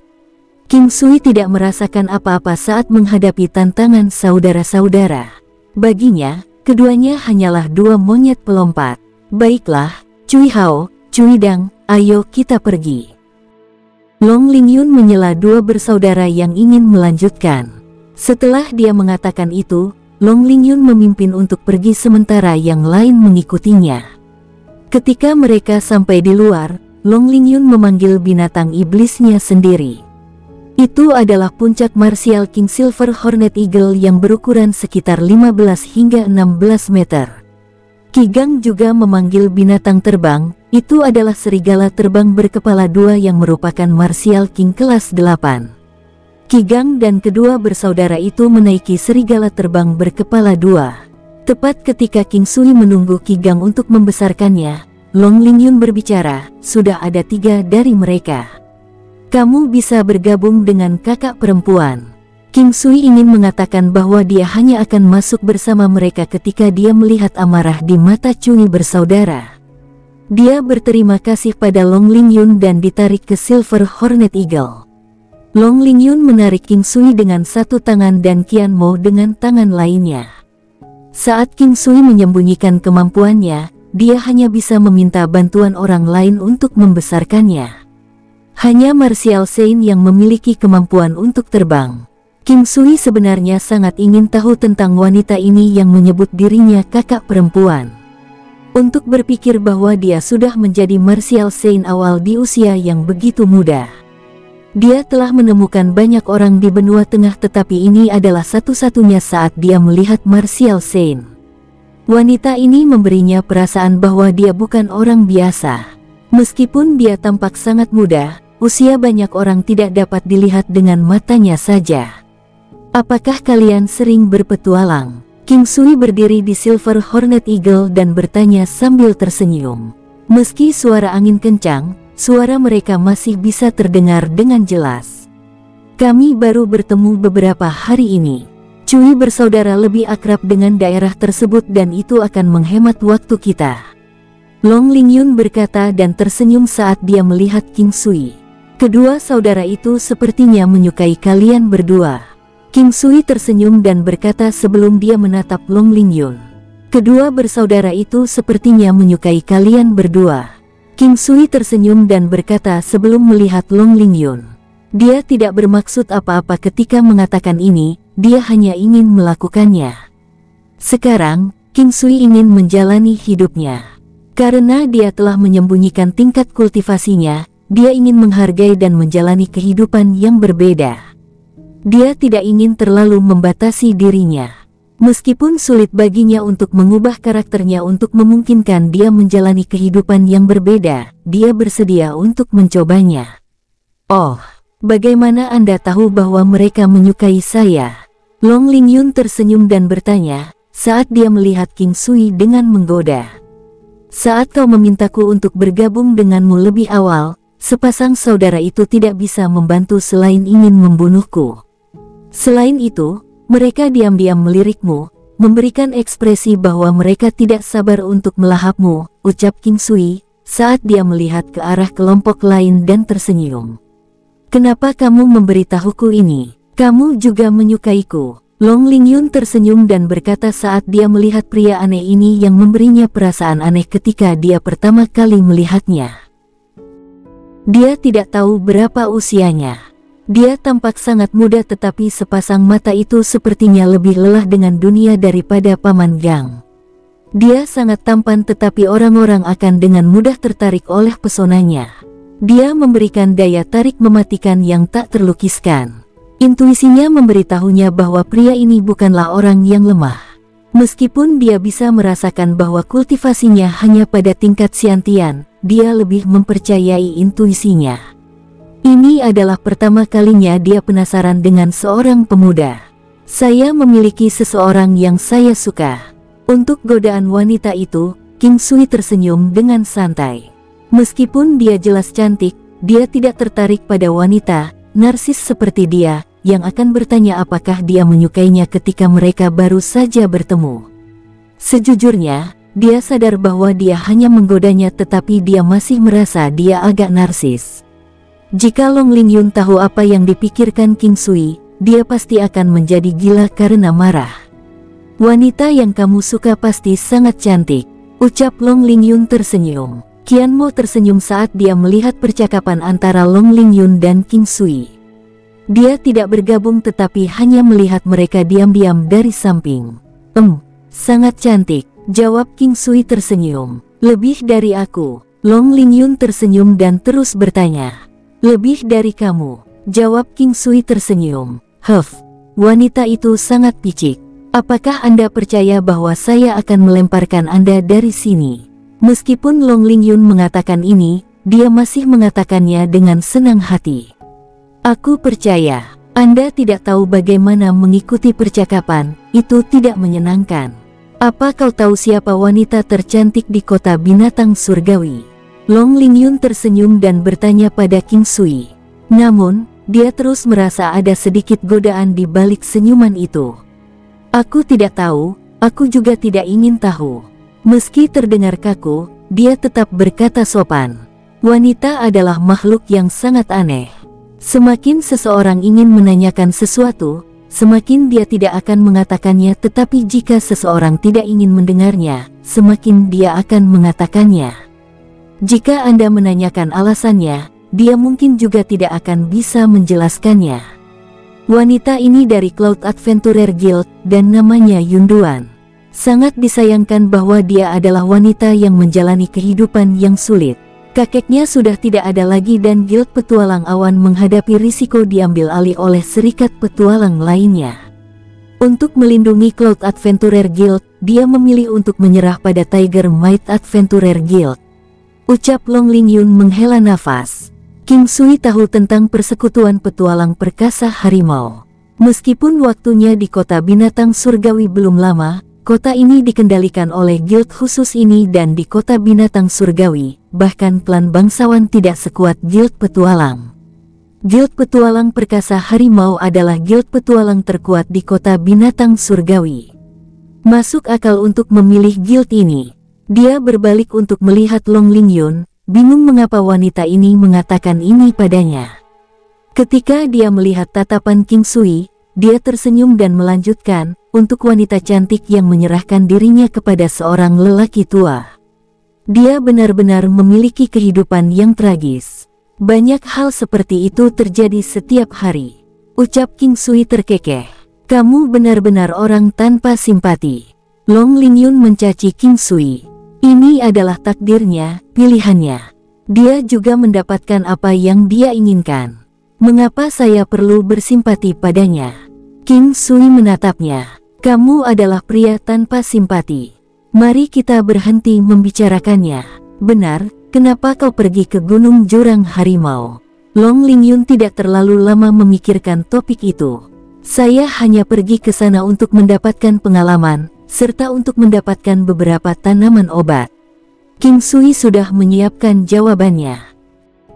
King Sui tidak merasakan apa-apa saat menghadapi tantangan saudara-saudara. Baginya, keduanya hanyalah dua monyet pelompat. Baiklah, Cui Hao, Cui Dang, ayo kita pergi. Long Lingyun menyela dua bersaudara yang ingin melanjutkan. Setelah dia mengatakan itu, Long Lingyun memimpin untuk pergi sementara yang lain mengikutinya. Ketika mereka sampai di luar, Long Lingyun memanggil binatang iblisnya sendiri. Itu adalah puncak martial King Silver Hornet Eagle yang berukuran sekitar 15 hingga 16 meter. Qi Gang juga memanggil binatang terbang, itu adalah serigala terbang berkepala dua yang merupakan martial King kelas 8. Qi Gang dan kedua bersaudara itu menaiki serigala terbang berkepala dua. Tepat ketika King Sui menunggu Qi Gang untuk membesarkannya, Long Lingyun berbicara, sudah ada 3 dari mereka. Kamu bisa bergabung dengan kakak perempuan. King Sui ingin mengatakan bahwa dia hanya akan masuk bersama mereka ketika dia melihat amarah di mata Cui bersaudara. Dia berterima kasih pada Long Lingyun dan ditarik ke Silver Hornet Eagle. Long Lingyun menarik King Sui dengan satu tangan dan Qian Mo dengan tangan lainnya. Saat King Sui menyembunyikan kemampuannya, dia hanya bisa meminta bantuan orang lain untuk membesarkannya. Hanya Martial Saint yang memiliki kemampuan untuk terbang. King Sui sebenarnya sangat ingin tahu tentang wanita ini yang menyebut dirinya kakak perempuan. Untuk berpikir bahwa dia sudah menjadi Martial Saint awal di usia yang begitu muda. Dia telah menemukan banyak orang di benua tengah tetapi ini adalah satu-satunya saat dia melihat Martial Saint. Wanita ini memberinya perasaan bahwa dia bukan orang biasa. Meskipun dia tampak sangat muda, usia banyak orang tidak dapat dilihat dengan matanya saja. Apakah kalian sering berpetualang? King Sui berdiri di Silver Hornet Eagle dan bertanya sambil tersenyum. Meski suara angin kencang, suara mereka masih bisa terdengar dengan jelas. Kami baru bertemu beberapa hari ini. Cui bersaudara lebih akrab dengan daerah tersebut dan itu akan menghemat waktu kita. Long Lingyun berkata dan tersenyum saat dia melihat King Sui. Kedua saudara itu sepertinya menyukai kalian berdua. King Sui tersenyum dan berkata sebelum dia menatap Long Lingyun. Kedua bersaudara itu sepertinya menyukai kalian berdua. King Sui tersenyum dan berkata sebelum melihat Long Lingyun. Dia tidak bermaksud apa-apa ketika mengatakan ini, dia hanya ingin melakukannya. Sekarang, King Sui ingin menjalani hidupnya. Karena dia telah menyembunyikan tingkat kultivasinya, dia ingin menghargai dan menjalani kehidupan yang berbeda. Dia tidak ingin terlalu membatasi dirinya. Meskipun sulit baginya untuk mengubah karakternya untuk memungkinkan dia menjalani kehidupan yang berbeda, dia bersedia untuk mencobanya. Oh, bagaimana Anda tahu bahwa mereka menyukai saya? Long Lingyun tersenyum dan bertanya, saat dia melihat King Sui dengan menggoda. Saat kau memintaku untuk bergabung denganmu lebih awal, sepasang saudara itu tidak bisa membantu selain ingin membunuhku. Selain itu, mereka diam-diam melirikmu, memberikan ekspresi bahwa mereka tidak sabar untuk melahapmu, ucap King Sui, saat dia melihat ke arah kelompok lain dan tersenyum. Kenapa kamu memberitahuku ini? Kamu juga menyukaiku. Long Lingyun tersenyum dan berkata saat dia melihat pria aneh ini yang memberinya perasaan aneh ketika dia pertama kali melihatnya. Dia tidak tahu berapa usianya. Dia tampak sangat muda tetapi sepasang mata itu sepertinya lebih lelah dengan dunia daripada Paman Gang. Dia sangat tampan tetapi orang-orang akan dengan mudah tertarik oleh pesonanya. Dia memberikan daya tarik mematikan yang tak terlukiskan. Intuisinya memberitahunya bahwa pria ini bukanlah orang yang lemah. Meskipun dia bisa merasakan bahwa kultivasinya hanya pada tingkat Xiantian, dia lebih mempercayai intuisinya. Ini adalah pertama kalinya dia penasaran dengan seorang pemuda. Saya memiliki seseorang yang saya suka. Untuk godaan wanita itu, King Sui tersenyum dengan santai. Meskipun dia jelas cantik, dia tidak tertarik pada wanita narsis seperti dia, yang akan bertanya apakah dia menyukainya ketika mereka baru saja bertemu. Sejujurnya, dia sadar bahwa dia hanya menggodanya, tetapi dia masih merasa dia agak narsis. Jika Long Lingyun tahu apa yang dipikirkan King Sui, dia pasti akan menjadi gila karena marah. Wanita yang kamu suka pasti sangat cantik, ucap Long Lingyun tersenyum. Qian Mo tersenyum saat dia melihat percakapan antara Long Lingyun dan King Sui. Dia tidak bergabung tetapi hanya melihat mereka diam-diam dari samping. Sangat cantik, jawab King Sui tersenyum. Lebih dari aku. Long Lingyun tersenyum dan terus bertanya. Lebih dari kamu, jawab King Sui tersenyum. Wanita itu sangat picik. Apakah Anda percaya bahwa saya akan melemparkan Anda dari sini? Meskipun Long Lingyun mengatakan ini, dia masih mengatakannya dengan senang hati. Aku percaya, Anda tidak tahu bagaimana mengikuti percakapan, itu tidak menyenangkan. Apa kau tahu siapa wanita tercantik di kota binatang surgawi? Long Lingyun tersenyum dan bertanya pada King Sui. Namun, dia terus merasa ada sedikit godaan di balik senyuman itu. Aku tidak tahu, aku juga tidak ingin tahu. Meski terdengar kaku, dia tetap berkata sopan. Wanita adalah makhluk yang sangat aneh. Semakin seseorang ingin menanyakan sesuatu, semakin dia tidak akan mengatakannya, tetapi jika seseorang tidak ingin mendengarnya, semakin dia akan mengatakannya. Jika Anda menanyakan alasannya, dia mungkin juga tidak akan bisa menjelaskannya. Wanita ini dari Cloud Adventurer Guild dan namanya Yunduan. Sangat disayangkan bahwa dia adalah wanita yang menjalani kehidupan yang sulit. Kakeknya sudah tidak ada lagi dan Guild Petualang Awan menghadapi risiko diambil alih oleh serikat petualang lainnya. Untuk melindungi Cloud Adventurer Guild, dia memilih untuk menyerah pada Tiger Might Adventurer Guild. Ucap Long Lingyun menghela nafas. King Sui tahu tentang persekutuan petualang perkasa harimau. Meskipun waktunya di kota binatang surgawi belum lama, kota ini dikendalikan oleh guild khusus ini, dan di kota binatang surgawi, bahkan klan bangsawan tidak sekuat guild petualang. Guild petualang perkasa harimau adalah guild petualang terkuat di kota binatang surgawi. Masuk akal untuk memilih guild ini. Dia berbalik untuk melihat Long Lingyun, bingung mengapa wanita ini mengatakan ini padanya. Ketika dia melihat tatapan King Sui, dia tersenyum dan melanjutkan, untuk wanita cantik yang menyerahkan dirinya kepada seorang lelaki tua. Dia benar-benar memiliki kehidupan yang tragis. Banyak hal seperti itu terjadi setiap hari. Ucap King Sui terkekeh. Kamu benar-benar orang tanpa simpati. Long Lingyun mencaci King Sui. Ini adalah takdirnya, pilihannya. Dia juga mendapatkan apa yang dia inginkan. Mengapa saya perlu bersimpati padanya? King Sui menatapnya. Kamu adalah pria tanpa simpati. Mari kita berhenti membicarakannya. Benar, kenapa kau pergi ke Gunung Jurang Harimau? Long Lingyun tidak terlalu lama memikirkan topik itu. Saya hanya pergi ke sana untuk mendapatkan pengalaman, serta untuk mendapatkan beberapa tanaman obat. King Sui sudah menyiapkan jawabannya.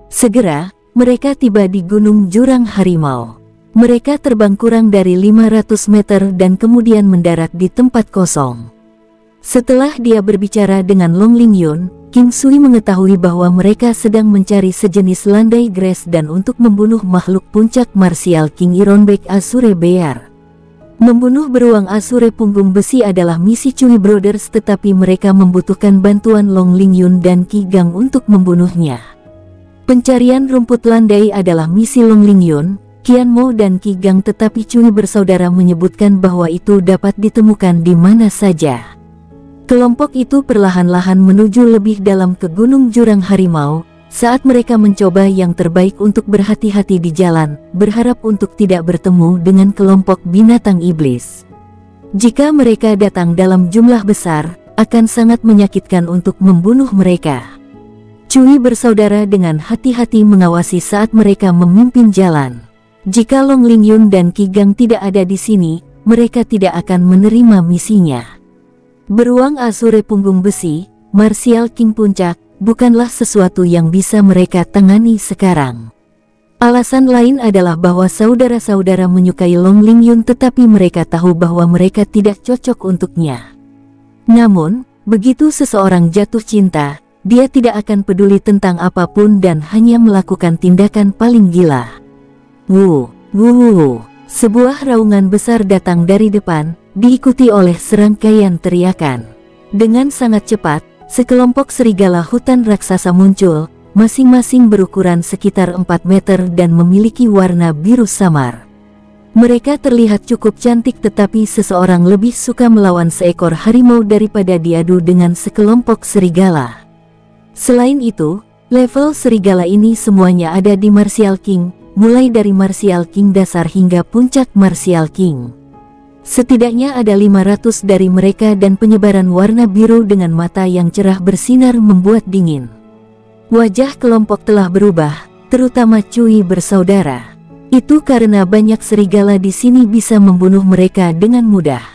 Segera, mereka tiba di Gunung Jurang Harimau. Mereka terbang kurang dari 500 meter dan kemudian mendarat di tempat kosong. Setelah dia berbicara dengan Long Lingyun, King Sui mengetahui bahwa mereka sedang mencari sejenis landai grass dan untuk membunuh makhluk puncak marsial King Ironbeak Azure Bear. Membunuh beruang Azure punggung besi adalah misi Cui Brothers, tetapi mereka membutuhkan bantuan Long Lingyun dan Qi Gang untuk membunuhnya. Pencarian rumput landai adalah misi Long Lingyun, Qian Mo dan Qi Gang, tetapi Cui bersaudara menyebutkan bahwa itu dapat ditemukan di mana saja. Kelompok itu perlahan-lahan menuju lebih dalam ke Gunung Jurang Harimau. Saat mereka mencoba yang terbaik untuk berhati-hati di jalan, berharap untuk tidak bertemu dengan kelompok binatang iblis. Jika mereka datang dalam jumlah besar, akan sangat menyakitkan untuk membunuh mereka. Cui bersaudara dengan hati-hati mengawasi saat mereka memimpin jalan. Jika Long Lingyun dan Qi Gang tidak ada di sini, mereka tidak akan menerima misinya. Beruang Azure punggung besi, Martial King puncak, bukanlah sesuatu yang bisa mereka tangani sekarang. Alasan lain adalah bahwa saudara-saudara menyukai Long Lingyun, tetapi mereka tahu bahwa mereka tidak cocok untuknya. Namun, begitu seseorang jatuh cinta, dia tidak akan peduli tentang apapun dan hanya melakukan tindakan paling gila. Wu, wu, wu, wu. Sebuah raungan besar datang dari depan, diikuti oleh serangkaian teriakan. Dengan sangat cepat, sekelompok serigala hutan raksasa muncul, masing-masing berukuran sekitar 4 meter dan memiliki warna biru samar. Mereka terlihat cukup cantik, tetapi seseorang lebih suka melawan seekor harimau daripada diadu dengan sekelompok serigala. Selain itu, level serigala ini semuanya ada di Martial King, mulai dari Martial King dasar hingga puncak Martial King. Setidaknya ada 500 dari mereka dan penyebaran warna biru dengan mata yang cerah bersinar membuat dingin. Wajah kelompok telah berubah, terutama Cui bersaudara. Itu karena banyak serigala di sini bisa membunuh mereka dengan mudah.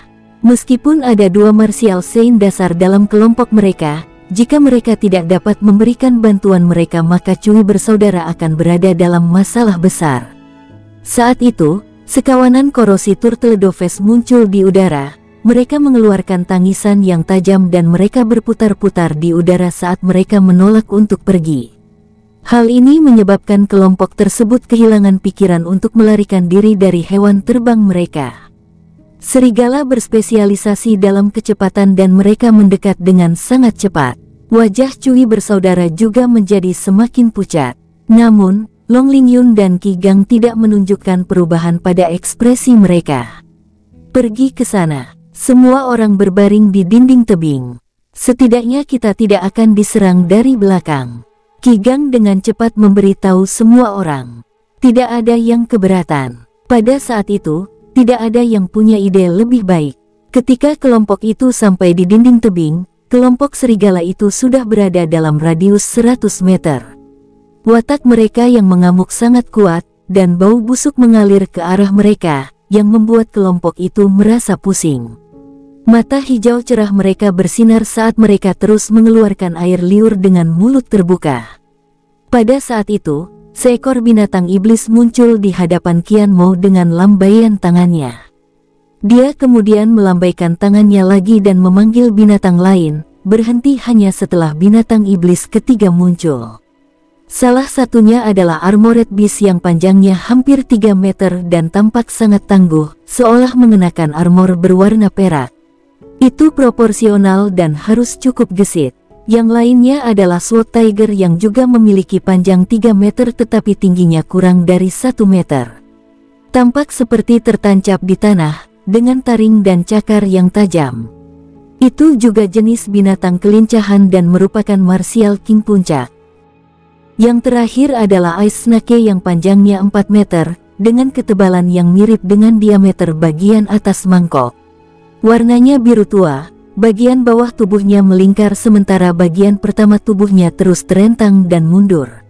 Meskipun ada 2 Martial Saint dasar dalam kelompok mereka, jika mereka tidak dapat memberikan bantuan mereka, maka Cui bersaudara akan berada dalam masalah besar. Saat itu, sekawanan korosi Turtledoves muncul di udara. Mereka mengeluarkan tangisan yang tajam dan mereka berputar-putar di udara saat mereka menolak untuk pergi. Hal ini menyebabkan kelompok tersebut kehilangan pikiran untuk melarikan diri dari hewan terbang mereka. Serigala berspesialisasi dalam kecepatan dan mereka mendekat dengan sangat cepat. Wajah Cui bersaudara juga menjadi semakin pucat. Namun, Long Lingyun dan Qi Gang tidak menunjukkan perubahan pada ekspresi mereka. Pergi ke sana. Semua orang berbaring di dinding tebing. Setidaknya kita tidak akan diserang dari belakang. Qi Gang dengan cepat memberitahu semua orang. Tidak ada yang keberatan. Pada saat itu, tidak ada yang punya ide lebih baik. Ketika kelompok itu sampai di dinding tebing, kelompok serigala itu sudah berada dalam radius 100 meter. Watak mereka yang mengamuk sangat kuat, dan bau busuk mengalir ke arah mereka, yang membuat kelompok itu merasa pusing. Mata hijau cerah mereka bersinar saat mereka terus mengeluarkan air liur dengan mulut terbuka. Pada saat itu, seekor binatang iblis muncul di hadapan Qian Mo dengan lambaian tangannya. Dia kemudian melambaikan tangannya lagi dan memanggil binatang lain, berhenti hanya setelah binatang iblis ketiga muncul. Salah satunya adalah Armored Beast yang panjangnya hampir 3 meter dan tampak sangat tangguh, seolah mengenakan armor berwarna perak. Itu proporsional dan harus cukup gesit. Yang lainnya adalah Sword Tiger yang juga memiliki panjang 3 meter tetapi tingginya kurang dari 1 meter. Tampak seperti tertancap di tanah, dengan taring dan cakar yang tajam. Itu juga jenis binatang kelincahan dan merupakan Martial King puncak. Yang terakhir adalah Ice Snake yang panjangnya 4 meter, dengan ketebalan yang mirip dengan diameter bagian atas mangkok. Warnanya biru tua. Bagian bawah tubuhnya melingkar sementara bagian pertama tubuhnya terus terentang dan mundur.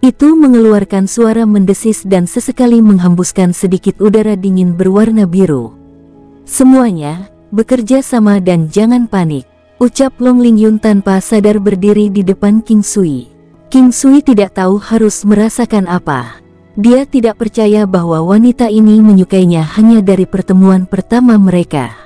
Itu mengeluarkan suara mendesis dan sesekali menghembuskan sedikit udara dingin berwarna biru. Semuanya, bekerja sama dan jangan panik, ucap Long Lingyun tanpa sadar berdiri di depan King Sui. King Sui tidak tahu harus merasakan apa. Dia tidak percaya bahwa wanita ini menyukainya hanya dari pertemuan pertama mereka.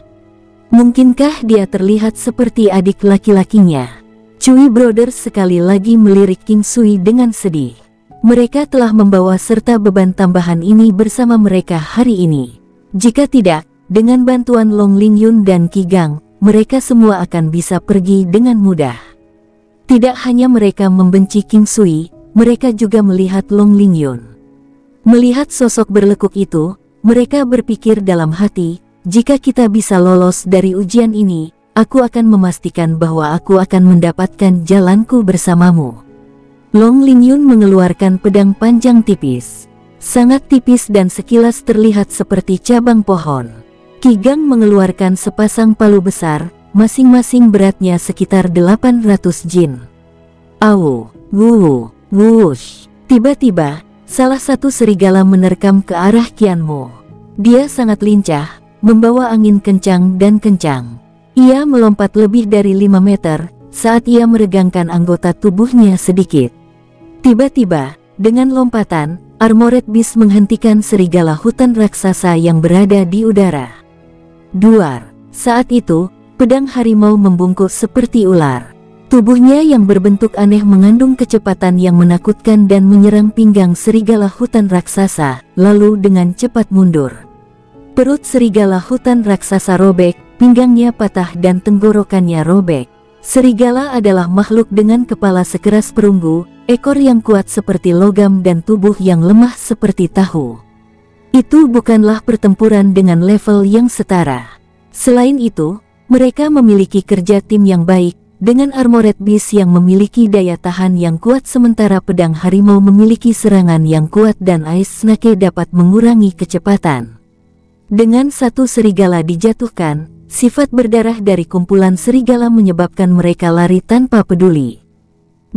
Mungkinkah dia terlihat seperti adik laki-lakinya? Cui Brothers sekali lagi melirik King Sui dengan sedih. Mereka telah membawa serta beban tambahan ini bersama mereka hari ini. Jika tidak, dengan bantuan Long Lingyun dan Qi Gang, mereka semua akan bisa pergi dengan mudah. Tidak hanya mereka membenci King Sui, mereka juga melihat Long Lingyun. Melihat sosok berlekuk itu, mereka berpikir dalam hati, jika kita bisa lolos dari ujian ini, aku akan memastikan bahwa aku akan mendapatkan jalanku bersamamu. Long Lingyun mengeluarkan pedang panjang tipis. Sangat tipis dan sekilas terlihat seperti cabang pohon. Qi Gang mengeluarkan sepasang palu besar, masing-masing beratnya sekitar 800 jin. Awu, wuwu, wuush. Tiba-tiba, salah satu serigala menerkam ke arah Qianmo. Dia sangat lincah, membawa angin kencang dan kencang. Ia melompat lebih dari 5 meter, saat ia meregangkan anggota tubuhnya sedikit. Tiba-tiba, dengan lompatan, Armored Beast menghentikan serigala hutan raksasa yang berada di udara. Duar. Saat itu, pedang harimau membungkuk seperti ular. Tubuhnya yang berbentuk aneh mengandung kecepatan yang menakutkan dan menyerang pinggang serigala hutan raksasa, lalu dengan cepat mundur. Perut serigala hutan raksasa robek, pinggangnya patah dan tenggorokannya robek. Serigala adalah makhluk dengan kepala sekeras perunggu, ekor yang kuat seperti logam dan tubuh yang lemah seperti tahu. Itu bukanlah pertempuran dengan level yang setara. Selain itu, mereka memiliki kerja tim yang baik, dengan Armored Beast yang memiliki daya tahan yang kuat sementara pedang harimau memiliki serangan yang kuat dan Ice Snake dapat mengurangi kecepatan. Dengan satu serigala dijatuhkan, sifat berdarah dari kumpulan serigala menyebabkan mereka lari tanpa peduli.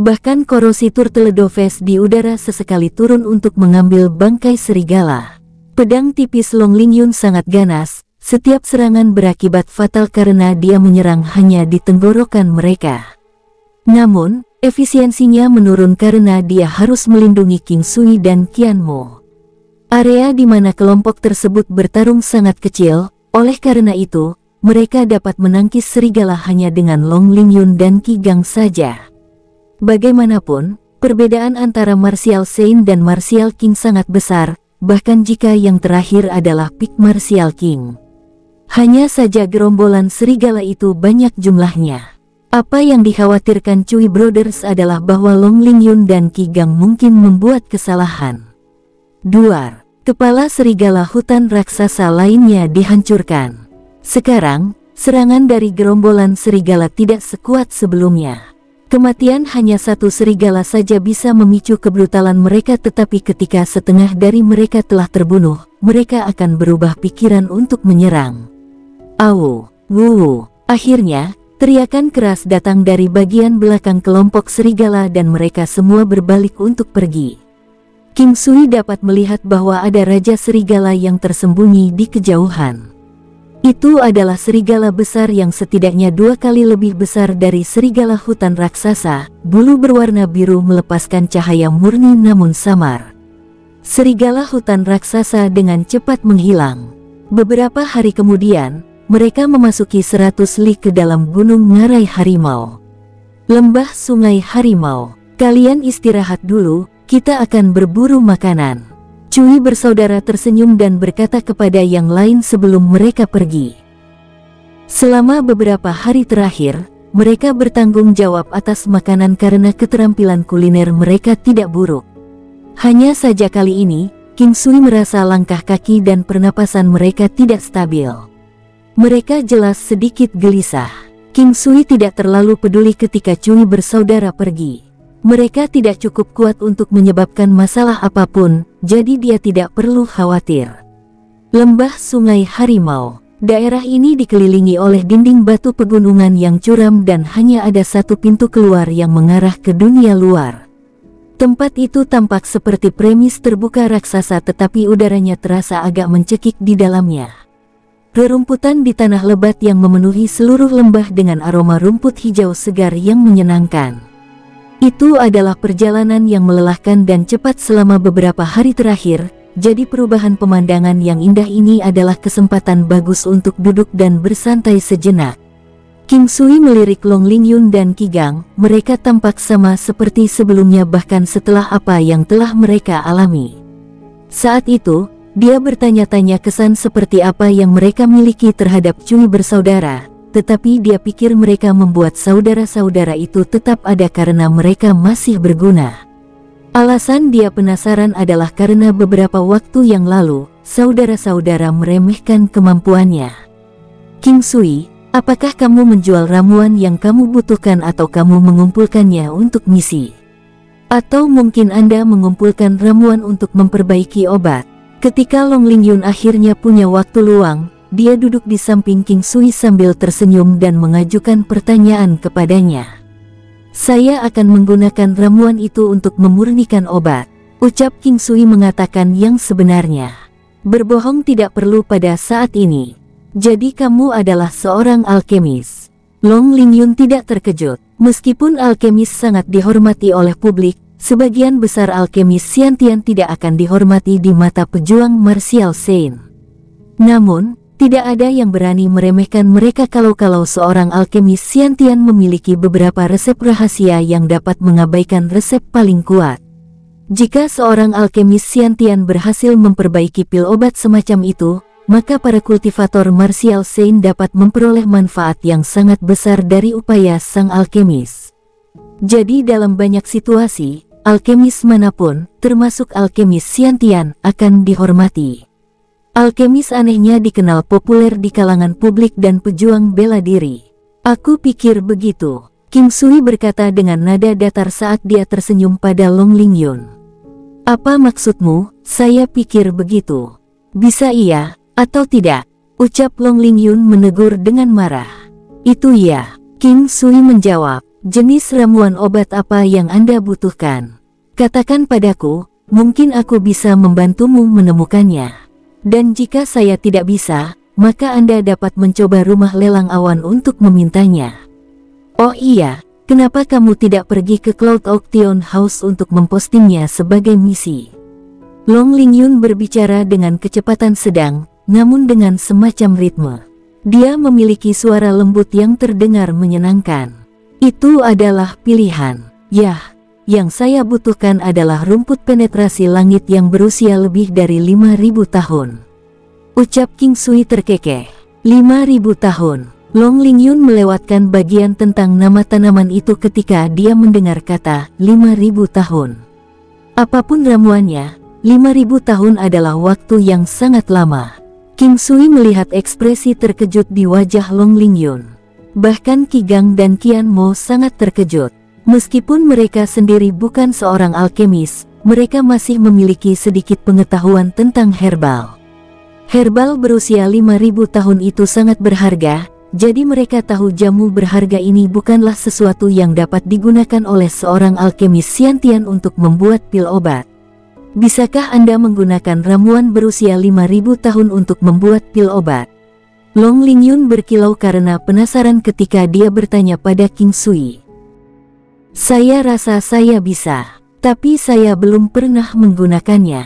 Bahkan korosi Turtledove di udara sesekali turun untuk mengambil bangkai serigala. Pedang tipis Long Lingyun sangat ganas, setiap serangan berakibat fatal karena dia menyerang hanya di tenggorokan mereka. Namun, efisiensinya menurun karena dia harus melindungi King Sui dan Qianmo. Area di mana kelompok tersebut bertarung sangat kecil, oleh karena itu, mereka dapat menangkis serigala hanya dengan Long Lingyun dan Qi Gang saja. Bagaimanapun, perbedaan antara Martial Saint dan Martial King sangat besar, bahkan jika yang terakhir adalah Peak Martial King. Hanya saja gerombolan serigala itu banyak jumlahnya. Apa yang dikhawatirkan Cui Brothers adalah bahwa Long Lingyun dan Qi Gang mungkin membuat kesalahan. Duar. Kepala serigala hutan raksasa lainnya dihancurkan. Sekarang, serangan dari gerombolan serigala tidak sekuat sebelumnya. Kematian hanya satu serigala saja bisa memicu kebrutalan mereka, tetapi ketika setengah dari mereka telah terbunuh, mereka akan berubah pikiran untuk menyerang. Awu, wuwu. Akhirnya, teriakan keras datang dari bagian belakang kelompok serigala dan mereka semua berbalik untuk pergi. King Sui dapat melihat bahwa ada raja serigala yang tersembunyi di kejauhan. Itu adalah serigala besar yang setidaknya 2 kali lebih besar dari serigala hutan raksasa, bulu berwarna biru melepaskan cahaya murni namun samar. Serigala hutan raksasa dengan cepat menghilang. Beberapa hari kemudian, mereka memasuki 100 li ke dalam Gunung Ngarai Harimau. Lembah Sungai Harimau. Kalian istirahat dulu, kita akan berburu makanan. Cui bersaudara tersenyum dan berkata kepada yang lain sebelum mereka pergi. Selama beberapa hari terakhir, mereka bertanggung jawab atas makanan karena keterampilan kuliner mereka tidak buruk. Hanya saja kali ini, King Sui merasa langkah kaki dan pernapasan mereka tidak stabil. Mereka jelas sedikit gelisah. King Sui tidak terlalu peduli ketika Cui bersaudara pergi. Mereka tidak cukup kuat untuk menyebabkan masalah apapun, jadi dia tidak perlu khawatir. Lembah Sungai Harimau. Daerah ini dikelilingi oleh dinding batu pegunungan yang curam dan hanya ada satu pintu keluar yang mengarah ke dunia luar. Tempat itu tampak seperti premis terbuka raksasa, tetapi udaranya terasa agak mencekik di dalamnya. Rerumputan di tanah lebat yang memenuhi seluruh lembah dengan aroma rumput hijau segar yang menyenangkan. Itu adalah perjalanan yang melelahkan dan cepat selama beberapa hari terakhir, jadi perubahan pemandangan yang indah ini adalah kesempatan bagus untuk duduk dan bersantai sejenak. King Sui melirik Long Lingyun dan Qi Gang, mereka tampak sama seperti sebelumnya bahkan setelah apa yang telah mereka alami. Saat itu, dia bertanya-tanya kesan seperti apa yang mereka miliki terhadap Cui bersaudara. Tetapi dia pikir mereka membuat saudara-saudara itu tetap ada karena mereka masih berguna. Alasan dia penasaran adalah karena beberapa waktu yang lalu, saudara-saudara meremehkan kemampuannya. King Sui, apakah kamu menjual ramuan yang kamu butuhkan atau kamu mengumpulkannya untuk misi? Atau mungkin Anda mengumpulkan ramuan untuk memperbaiki obat? Ketika Long Lingyun akhirnya punya waktu luang, dia duduk di samping King Sui sambil tersenyum dan mengajukan pertanyaan kepadanya. "Saya akan menggunakan ramuan itu untuk memurnikan obat," ucap King Sui mengatakan yang sebenarnya. "Berbohong tidak perlu pada saat ini. Jadi kamu adalah seorang alkemis." Long Lingyun tidak terkejut. Meskipun alkemis sangat dihormati oleh publik, sebagian besar alkemis Xiantian tidak akan dihormati di mata pejuang martial Sein. Namun, tidak ada yang berani meremehkan mereka kalau seorang alkemis Xiantian memiliki beberapa resep rahasia yang dapat mengabaikan resep paling kuat. Jika seorang alkemis Xiantian berhasil memperbaiki pil obat semacam itu, maka para kultivator martial Sein dapat memperoleh manfaat yang sangat besar dari upaya sang alkemis. Jadi dalam banyak situasi, alkemis manapun, termasuk alkemis Xiantian, akan dihormati. Alkemis anehnya dikenal populer di kalangan publik dan pejuang bela diri. "Aku pikir begitu," King Sui berkata dengan nada datar saat dia tersenyum pada Long Lingyun. "Apa maksudmu, saya pikir begitu? Bisa iya, atau tidak?" ucap Long Lingyun menegur dengan marah. "Itu iya," King Sui menjawab. "Jenis ramuan obat apa yang Anda butuhkan? Katakan padaku, mungkin aku bisa membantumu menemukannya. Dan jika saya tidak bisa, maka Anda dapat mencoba rumah lelang awan untuk memintanya." "Oh iya, kenapa kamu tidak pergi ke Cloud Auction House untuk mempostingnya sebagai misi?" Long Lingyun berbicara dengan kecepatan sedang, namun dengan semacam ritme. Dia memiliki suara lembut yang terdengar menyenangkan. "Itu adalah pilihan. Yah, yang saya butuhkan adalah rumput penetrasi langit yang berusia lebih dari 5.000 tahun. Ucap King Sui terkekeh. 5.000 tahun. Long Lingyun melewatkan bagian tentang nama tanaman itu ketika dia mendengar kata 5.000 tahun. Apapun ramuannya, 5.000 tahun adalah waktu yang sangat lama. King Sui melihat ekspresi terkejut di wajah Long Lingyun. Bahkan Qi Gang dan Qian Mo sangat terkejut. Meskipun mereka sendiri bukan seorang alkemis, mereka masih memiliki sedikit pengetahuan tentang herbal. Herbal berusia 5.000 tahun itu sangat berharga, jadi mereka tahu jamu berharga ini bukanlah sesuatu yang dapat digunakan oleh seorang alkemis Xiantian untuk membuat pil obat. "Bisakah Anda menggunakan ramuan berusia 5.000 tahun untuk membuat pil obat?" Long Lingyun berkilau karena penasaran ketika dia bertanya pada King Sui. "Saya rasa saya bisa, tapi saya belum pernah menggunakannya,"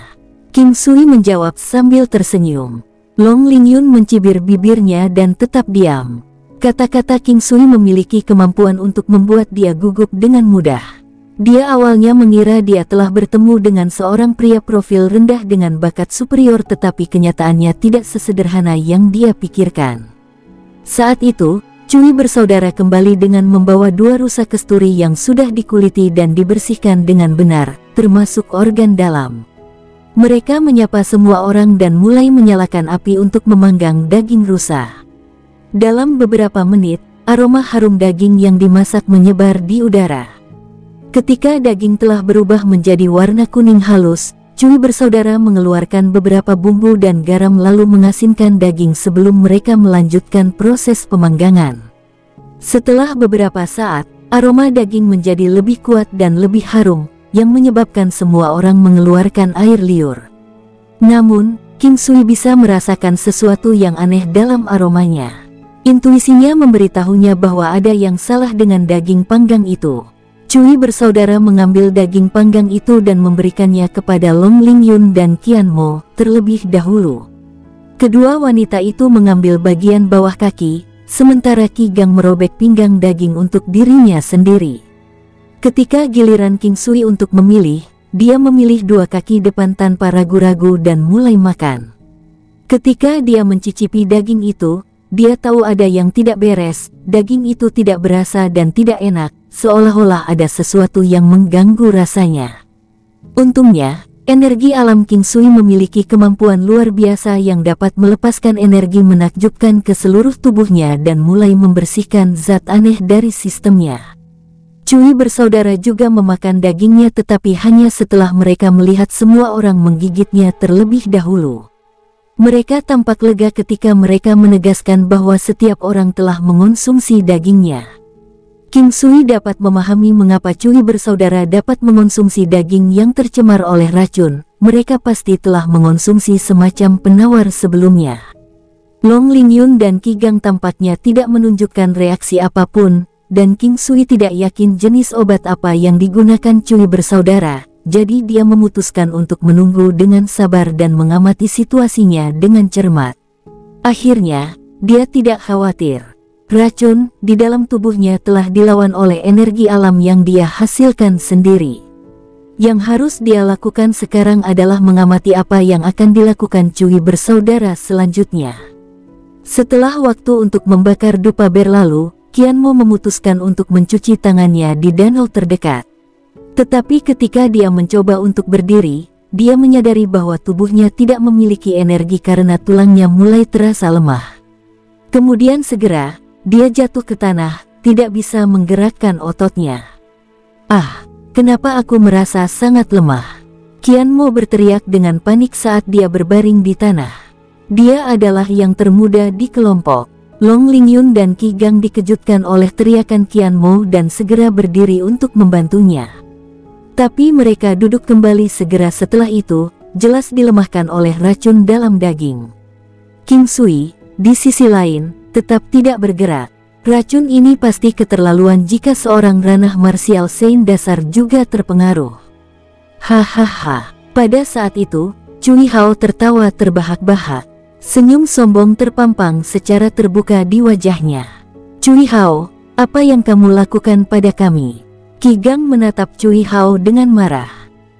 King Sui menjawab sambil tersenyum. Long Lingyun mencibir bibirnya dan tetap diam. Kata-kata King Sui memiliki kemampuan untuk membuat dia gugup dengan mudah. Dia awalnya mengira dia telah bertemu dengan seorang pria profil rendah dengan bakat superior, tetapi kenyataannya tidak sesederhana yang dia pikirkan. Saat itu, Cui bersaudara kembali dengan membawa 2 rusa kesturi yang sudah dikuliti dan dibersihkan dengan benar, termasuk organ dalam. Mereka menyapa semua orang dan mulai menyalakan api untuk memanggang daging rusa. Dalam beberapa menit, aroma harum daging yang dimasak menyebar di udara. Ketika daging telah berubah menjadi warna kuning halus, Cui bersaudara mengeluarkan beberapa bumbu dan garam lalu mengasinkan daging sebelum mereka melanjutkan proses pemanggangan. Setelah beberapa saat, aroma daging menjadi lebih kuat dan lebih harum, yang menyebabkan semua orang mengeluarkan air liur. Namun, King Sui bisa merasakan sesuatu yang aneh dalam aromanya. Intuisinya memberitahunya bahwa ada yang salah dengan daging panggang itu. Cui bersaudara mengambil daging panggang itu dan memberikannya kepada Long Lingyun dan Qian Mo terlebih dahulu. Kedua wanita itu mengambil bagian bawah kaki, sementara Qi Gang merobek pinggang daging untuk dirinya sendiri. Ketika giliran King Sui untuk memilih, dia memilih 2 kaki depan tanpa ragu-ragu dan mulai makan. Ketika dia mencicipi daging itu, dia tahu ada yang tidak beres, daging itu tidak berasa dan tidak enak, seolah-olah ada sesuatu yang mengganggu rasanya. Untungnya, energi alam King Sui memiliki kemampuan luar biasa yang dapat melepaskan energi menakjubkan ke seluruh tubuhnya dan mulai membersihkan zat aneh dari sistemnya. Cui bersaudara juga memakan dagingnya, tetapi hanya setelah mereka melihat semua orang menggigitnya terlebih dahulu. Mereka tampak lega ketika mereka menegaskan bahwa setiap orang telah mengonsumsi dagingnya. King Sui dapat memahami mengapa Cui bersaudara dapat mengonsumsi daging yang tercemar oleh racun. Mereka pasti telah mengonsumsi semacam penawar sebelumnya. Long Lingyun dan Qi Gang tampaknya tidak menunjukkan reaksi apapun, dan King Sui tidak yakin jenis obat apa yang digunakan Cui bersaudara, jadi dia memutuskan untuk menunggu dengan sabar dan mengamati situasinya dengan cermat. Akhirnya, dia tidak khawatir. Racun di dalam tubuhnya telah dilawan oleh energi alam yang dia hasilkan sendiri. Yang harus dia lakukan sekarang adalah mengamati apa yang akan dilakukan Cui bersaudara selanjutnya. Setelah waktu untuk membakar dupa berlalu, Qianmo memutuskan untuk mencuci tangannya di danau terdekat. Tetapi ketika dia mencoba untuk berdiri, dia menyadari bahwa tubuhnya tidak memiliki energi karena tulangnya mulai terasa lemah. Kemudian segera, dia jatuh ke tanah, tidak bisa menggerakkan ototnya. "Ah, kenapa aku merasa sangat lemah?" Qianmo berteriak dengan panik saat dia berbaring di tanah. Dia adalah yang termuda di kelompok. Long Lingyun dan Qi Gang dikejutkan oleh teriakan Qianmo dan segera berdiri untuk membantunya. Tapi mereka duduk kembali segera setelah itu, jelas dilemahkan oleh racun dalam daging. King Sui, di sisi lain, tetap tidak bergerak. Racun ini pasti keterlaluan jika seorang ranah martial saint dasar juga terpengaruh. Hahaha. Pada saat itu, Cui Hao tertawa terbahak-bahak. Senyum sombong terpampang secara terbuka di wajahnya. "Cui Hao, apa yang kamu lakukan pada kami?" Qi Gang menatap Cui Hao dengan marah.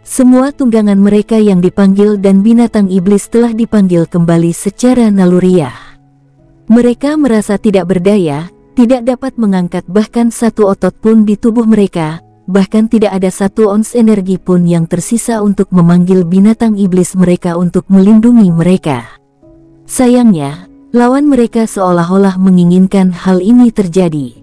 Semua tunggangan mereka yang dipanggil dan binatang iblis telah dipanggil kembali secara naluriah. Mereka merasa tidak berdaya, tidak dapat mengangkat bahkan satu otot pun di tubuh mereka, bahkan tidak ada satu ons energi pun yang tersisa untuk memanggil binatang iblis mereka untuk melindungi mereka. Sayangnya, lawan mereka seolah-olah menginginkan hal ini terjadi.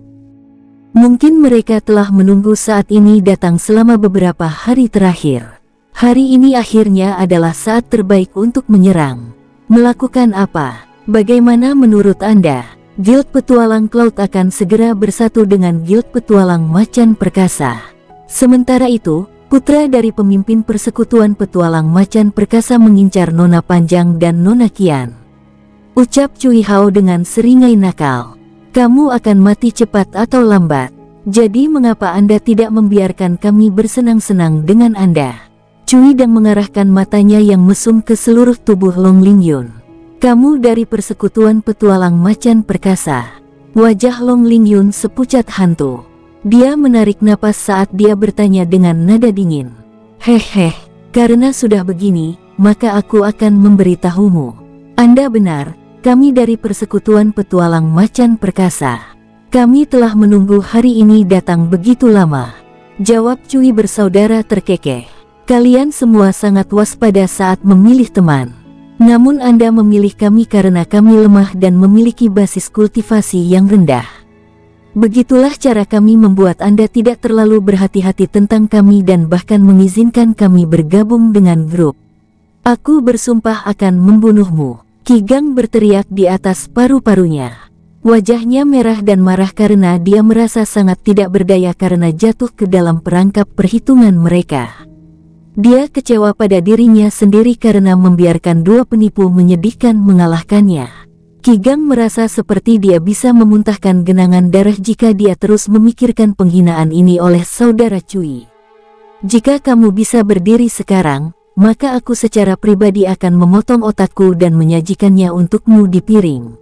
Mungkin mereka telah menunggu saat ini datang selama beberapa hari terakhir. Hari ini akhirnya adalah saat terbaik untuk menyerang. Melakukan apa? Bagaimana menurut Anda? Guild Petualang Cloud akan segera bersatu dengan Guild Petualang Macan Perkasa. Sementara itu, putra dari pemimpin persekutuan Petualang Macan Perkasa mengincar Nona Panjang dan Nona Qian. Ucap Cui Hao dengan seringai nakal. "Kamu akan mati cepat atau lambat. Jadi mengapa Anda tidak membiarkan kami bersenang-senang dengan Anda?" Cui Dang mengarahkan matanya yang mesum ke seluruh tubuh Long Lingyun. "Kamu dari persekutuan Petualang Macan Perkasa." Wajah Long Lingyun sepucat hantu. Dia menarik napas saat dia bertanya dengan nada dingin. "Hehe, karena sudah begini, maka aku akan memberitahumu. Anda benar, kami dari persekutuan Petualang Macan Perkasa. Kami telah menunggu hari ini datang begitu lama." Jawab Cui bersaudara terkekeh. "Kalian semua sangat waspada saat memilih teman. Namun Anda memilih kami karena kami lemah dan memiliki basis kultivasi yang rendah. Begitulah cara kami membuat Anda tidak terlalu berhati-hati tentang kami dan bahkan mengizinkan kami bergabung dengan grup. Aku bersumpah akan membunuhmu." Qi Gang berteriak di atas paru-parunya. Wajahnya merah dan marah karena dia merasa sangat tidak berdaya karena jatuh ke dalam perangkap perhitungan mereka. Dia kecewa pada dirinya sendiri karena membiarkan dua penipu menyedihkan mengalahkannya. Qi Gang merasa seperti dia bisa memuntahkan genangan darah jika dia terus memikirkan penghinaan ini oleh saudara Cui. "Jika kamu bisa berdiri sekarang, maka aku secara pribadi akan memotong otakku dan menyajikannya untukmu di piring."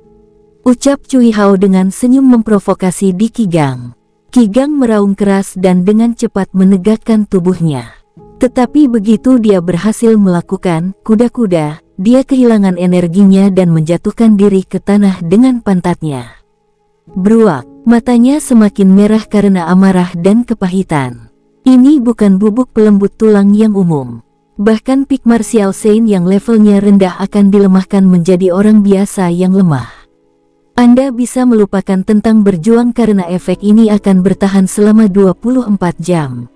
Ucap Cui Hao dengan senyum memprovokasi di Qi Gang. Qi Gang meraung keras dan dengan cepat menegakkan tubuhnya. Tetapi begitu dia berhasil melakukan kuda-kuda, dia kehilangan energinya dan menjatuhkan diri ke tanah dengan pantatnya. Bruak, matanya semakin merah karena amarah dan kepahitan. Ini bukan bubuk pelembut tulang yang umum. Bahkan Peak Martial Saint yang levelnya rendah akan dilemahkan menjadi orang biasa yang lemah. Anda bisa melupakan tentang berjuang karena efek ini akan bertahan selama 24 jam.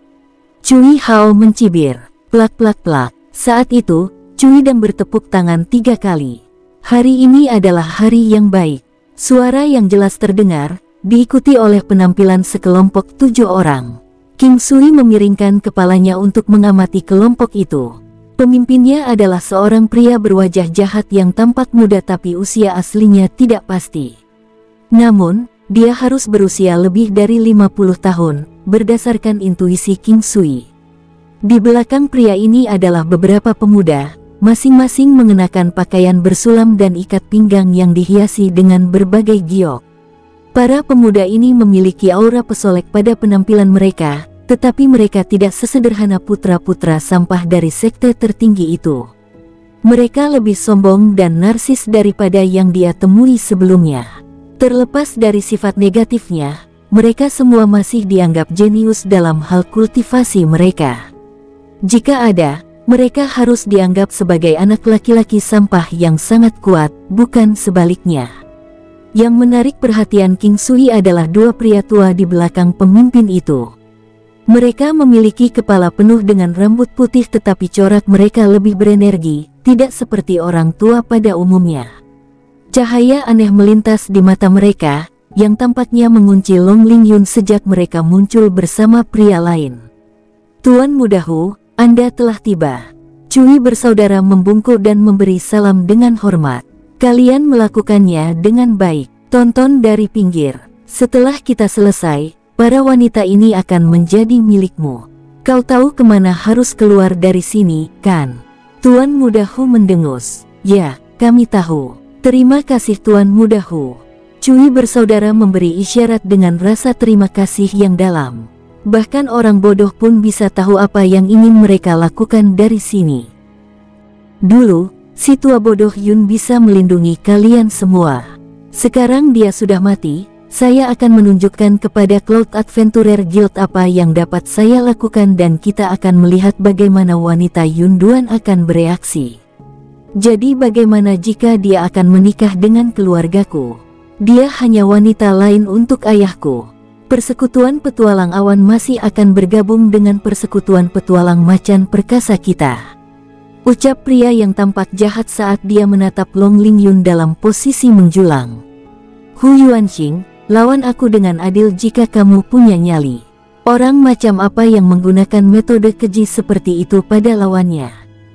Cui Hao mencibir. Plak plak plak. Saat itu, Cui Dang bertepuk tangan 3 kali. Hari ini adalah hari yang baik. Suara yang jelas terdengar, diikuti oleh penampilan sekelompok 7 orang. King Sui memiringkan kepalanya untuk mengamati kelompok itu. Pemimpinnya adalah seorang pria berwajah jahat yang tampak muda tapi usia aslinya tidak pasti. Namun, dia harus berusia lebih dari 50 tahun, berdasarkan intuisi King Sui. Di belakang pria ini adalah beberapa pemuda, masing-masing mengenakan pakaian bersulam dan ikat pinggang yang dihiasi dengan berbagai giok. Para pemuda ini memiliki aura pesolek pada penampilan mereka, tetapi mereka tidak sesederhana putra-putra sampah dari sekte tertinggi itu. Mereka lebih sombong dan narsis daripada yang dia temui sebelumnya. Terlepas dari sifat negatifnya, mereka semua masih dianggap jenius dalam hal kultivasi mereka. Jika ada, mereka harus dianggap sebagai anak laki-laki sampah yang sangat kuat, bukan sebaliknya. Yang menarik perhatian King Sui adalah 2 pria tua di belakang pemimpin itu. Mereka memiliki kepala penuh dengan rambut putih tetapi corak mereka lebih berenergi, tidak seperti orang tua pada umumnya. Cahaya aneh melintas di mata mereka, yang tampaknya mengunci Long Lingyun sejak mereka muncul bersama pria lain. Tuan Muda Hu, Anda telah tiba. Cui bersaudara membungkuk dan memberi salam dengan hormat. Kalian melakukannya dengan baik. Tonton dari pinggir. Setelah kita selesai, para wanita ini akan menjadi milikmu. Kau tahu kemana harus keluar dari sini, kan? Tuan Muda Hu mendengus. Ya, kami tahu. Terima kasih Tuan Muda Hu. Cui bersaudara memberi isyarat dengan rasa terima kasih yang dalam. Bahkan orang bodoh pun bisa tahu apa yang ingin mereka lakukan dari sini. Dulu, si tua bodoh Yun bisa melindungi kalian semua. Sekarang dia sudah mati, saya akan menunjukkan kepada Cloud Adventurer Guild apa yang dapat saya lakukan dan kita akan melihat bagaimana wanita Yun Duan akan bereaksi. Jadi bagaimana jika dia akan menikah dengan keluargaku? Dia hanya wanita lain untuk ayahku. Persekutuan petualang awan masih akan bergabung dengan persekutuan petualang macan perkasa kita. Ucap pria yang tampak jahat saat dia menatap Long Lingyun dalam posisi menjulang. Hu Yuanxing, lawan aku dengan adil jika kamu punya nyali. Orang macam apa yang menggunakan metode keji seperti itu pada lawannya?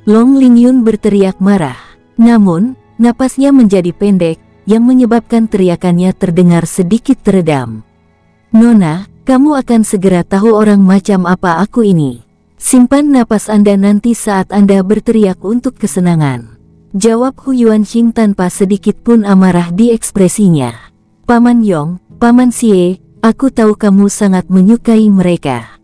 Long Lingyun berteriak marah. Namun, napasnya menjadi pendek, yang menyebabkan teriakannya terdengar sedikit teredam. Nona, kamu akan segera tahu orang macam apa aku ini. Simpan napas Anda nanti saat Anda berteriak untuk kesenangan. Jawab Hu Yuanxing tanpa sedikit pun amarah di ekspresinya. Paman Yong, Paman Xie, aku tahu kamu sangat menyukai mereka.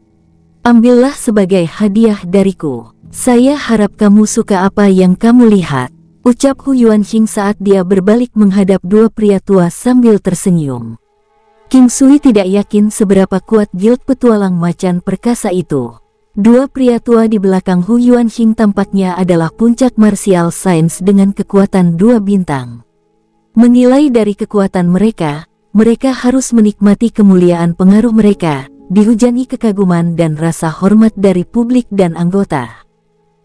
Ambillah sebagai hadiah dariku. Saya harap kamu suka apa yang kamu lihat. Ucap Hu Yuanxing saat dia berbalik menghadap 2 pria tua sambil tersenyum. King Sui tidak yakin seberapa kuat Guild Petualang Macan Perkasa itu. 2 pria tua di belakang Hu Yuanxing tampaknya adalah puncak martial science dengan kekuatan 2 bintang. Menilai dari kekuatan mereka, mereka harus menikmati kemuliaan pengaruh mereka, dihujani kekaguman dan rasa hormat dari publik dan anggota.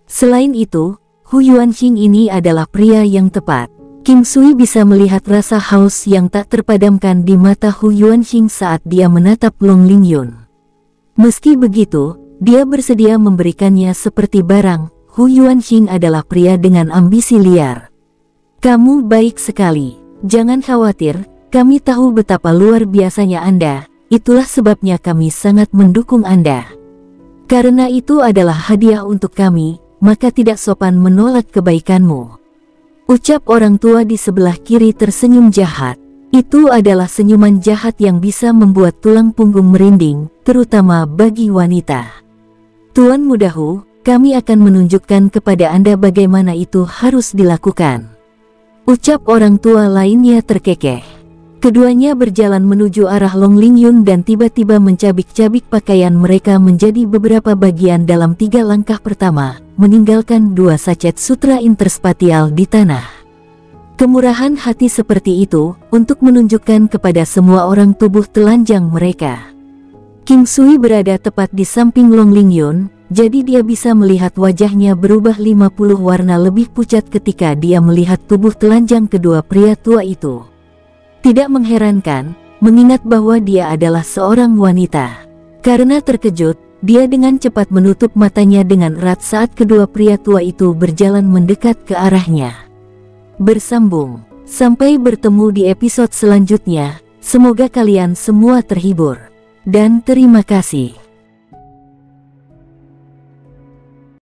Selain itu, Hu Yuanxing ini adalah pria yang tepat. King Sui bisa melihat rasa haus yang tak terpadamkan di mata Hu Yuanxing saat dia menatap Long Lingyun. Meski begitu, dia bersedia memberikannya seperti barang. Hu Yuanxing adalah pria dengan ambisi liar. Kamu baik sekali. Jangan khawatir, kami tahu betapa luar biasanya Anda. Itulah sebabnya kami sangat mendukung Anda. Karena itu adalah hadiah untuk kami, maka tidak sopan menolak kebaikanmu. Ucap orang tua di sebelah kiri tersenyum jahat. Itu adalah senyuman jahat yang bisa membuat tulang punggung merinding, terutama bagi wanita. Tuan Muda Hu, kami akan menunjukkan kepada Anda bagaimana itu harus dilakukan. Ucap orang tua lainnya terkekeh. Keduanya berjalan menuju arah Long Lingyun dan tiba-tiba mencabik-cabik pakaian mereka menjadi beberapa bagian dalam 3 langkah pertama, meninggalkan 2 sachet sutra interspatial di tanah. Kemurahan hati seperti itu, untuk menunjukkan kepada semua orang tubuh telanjang mereka. King Sui berada tepat di samping Long Lingyun, Jadi dia bisa melihat wajahnya berubah 50 warna lebih pucat ketika dia melihat tubuh telanjang kedua pria tua itu. Tidak mengherankan, mengingat bahwa dia adalah seorang wanita. Karena terkejut, dia dengan cepat menutup matanya dengan erat saat kedua pria tua itu berjalan mendekat ke arahnya. Bersambung. Sampai bertemu di episode selanjutnya. Semoga kalian semua terhibur. Dan terima kasih.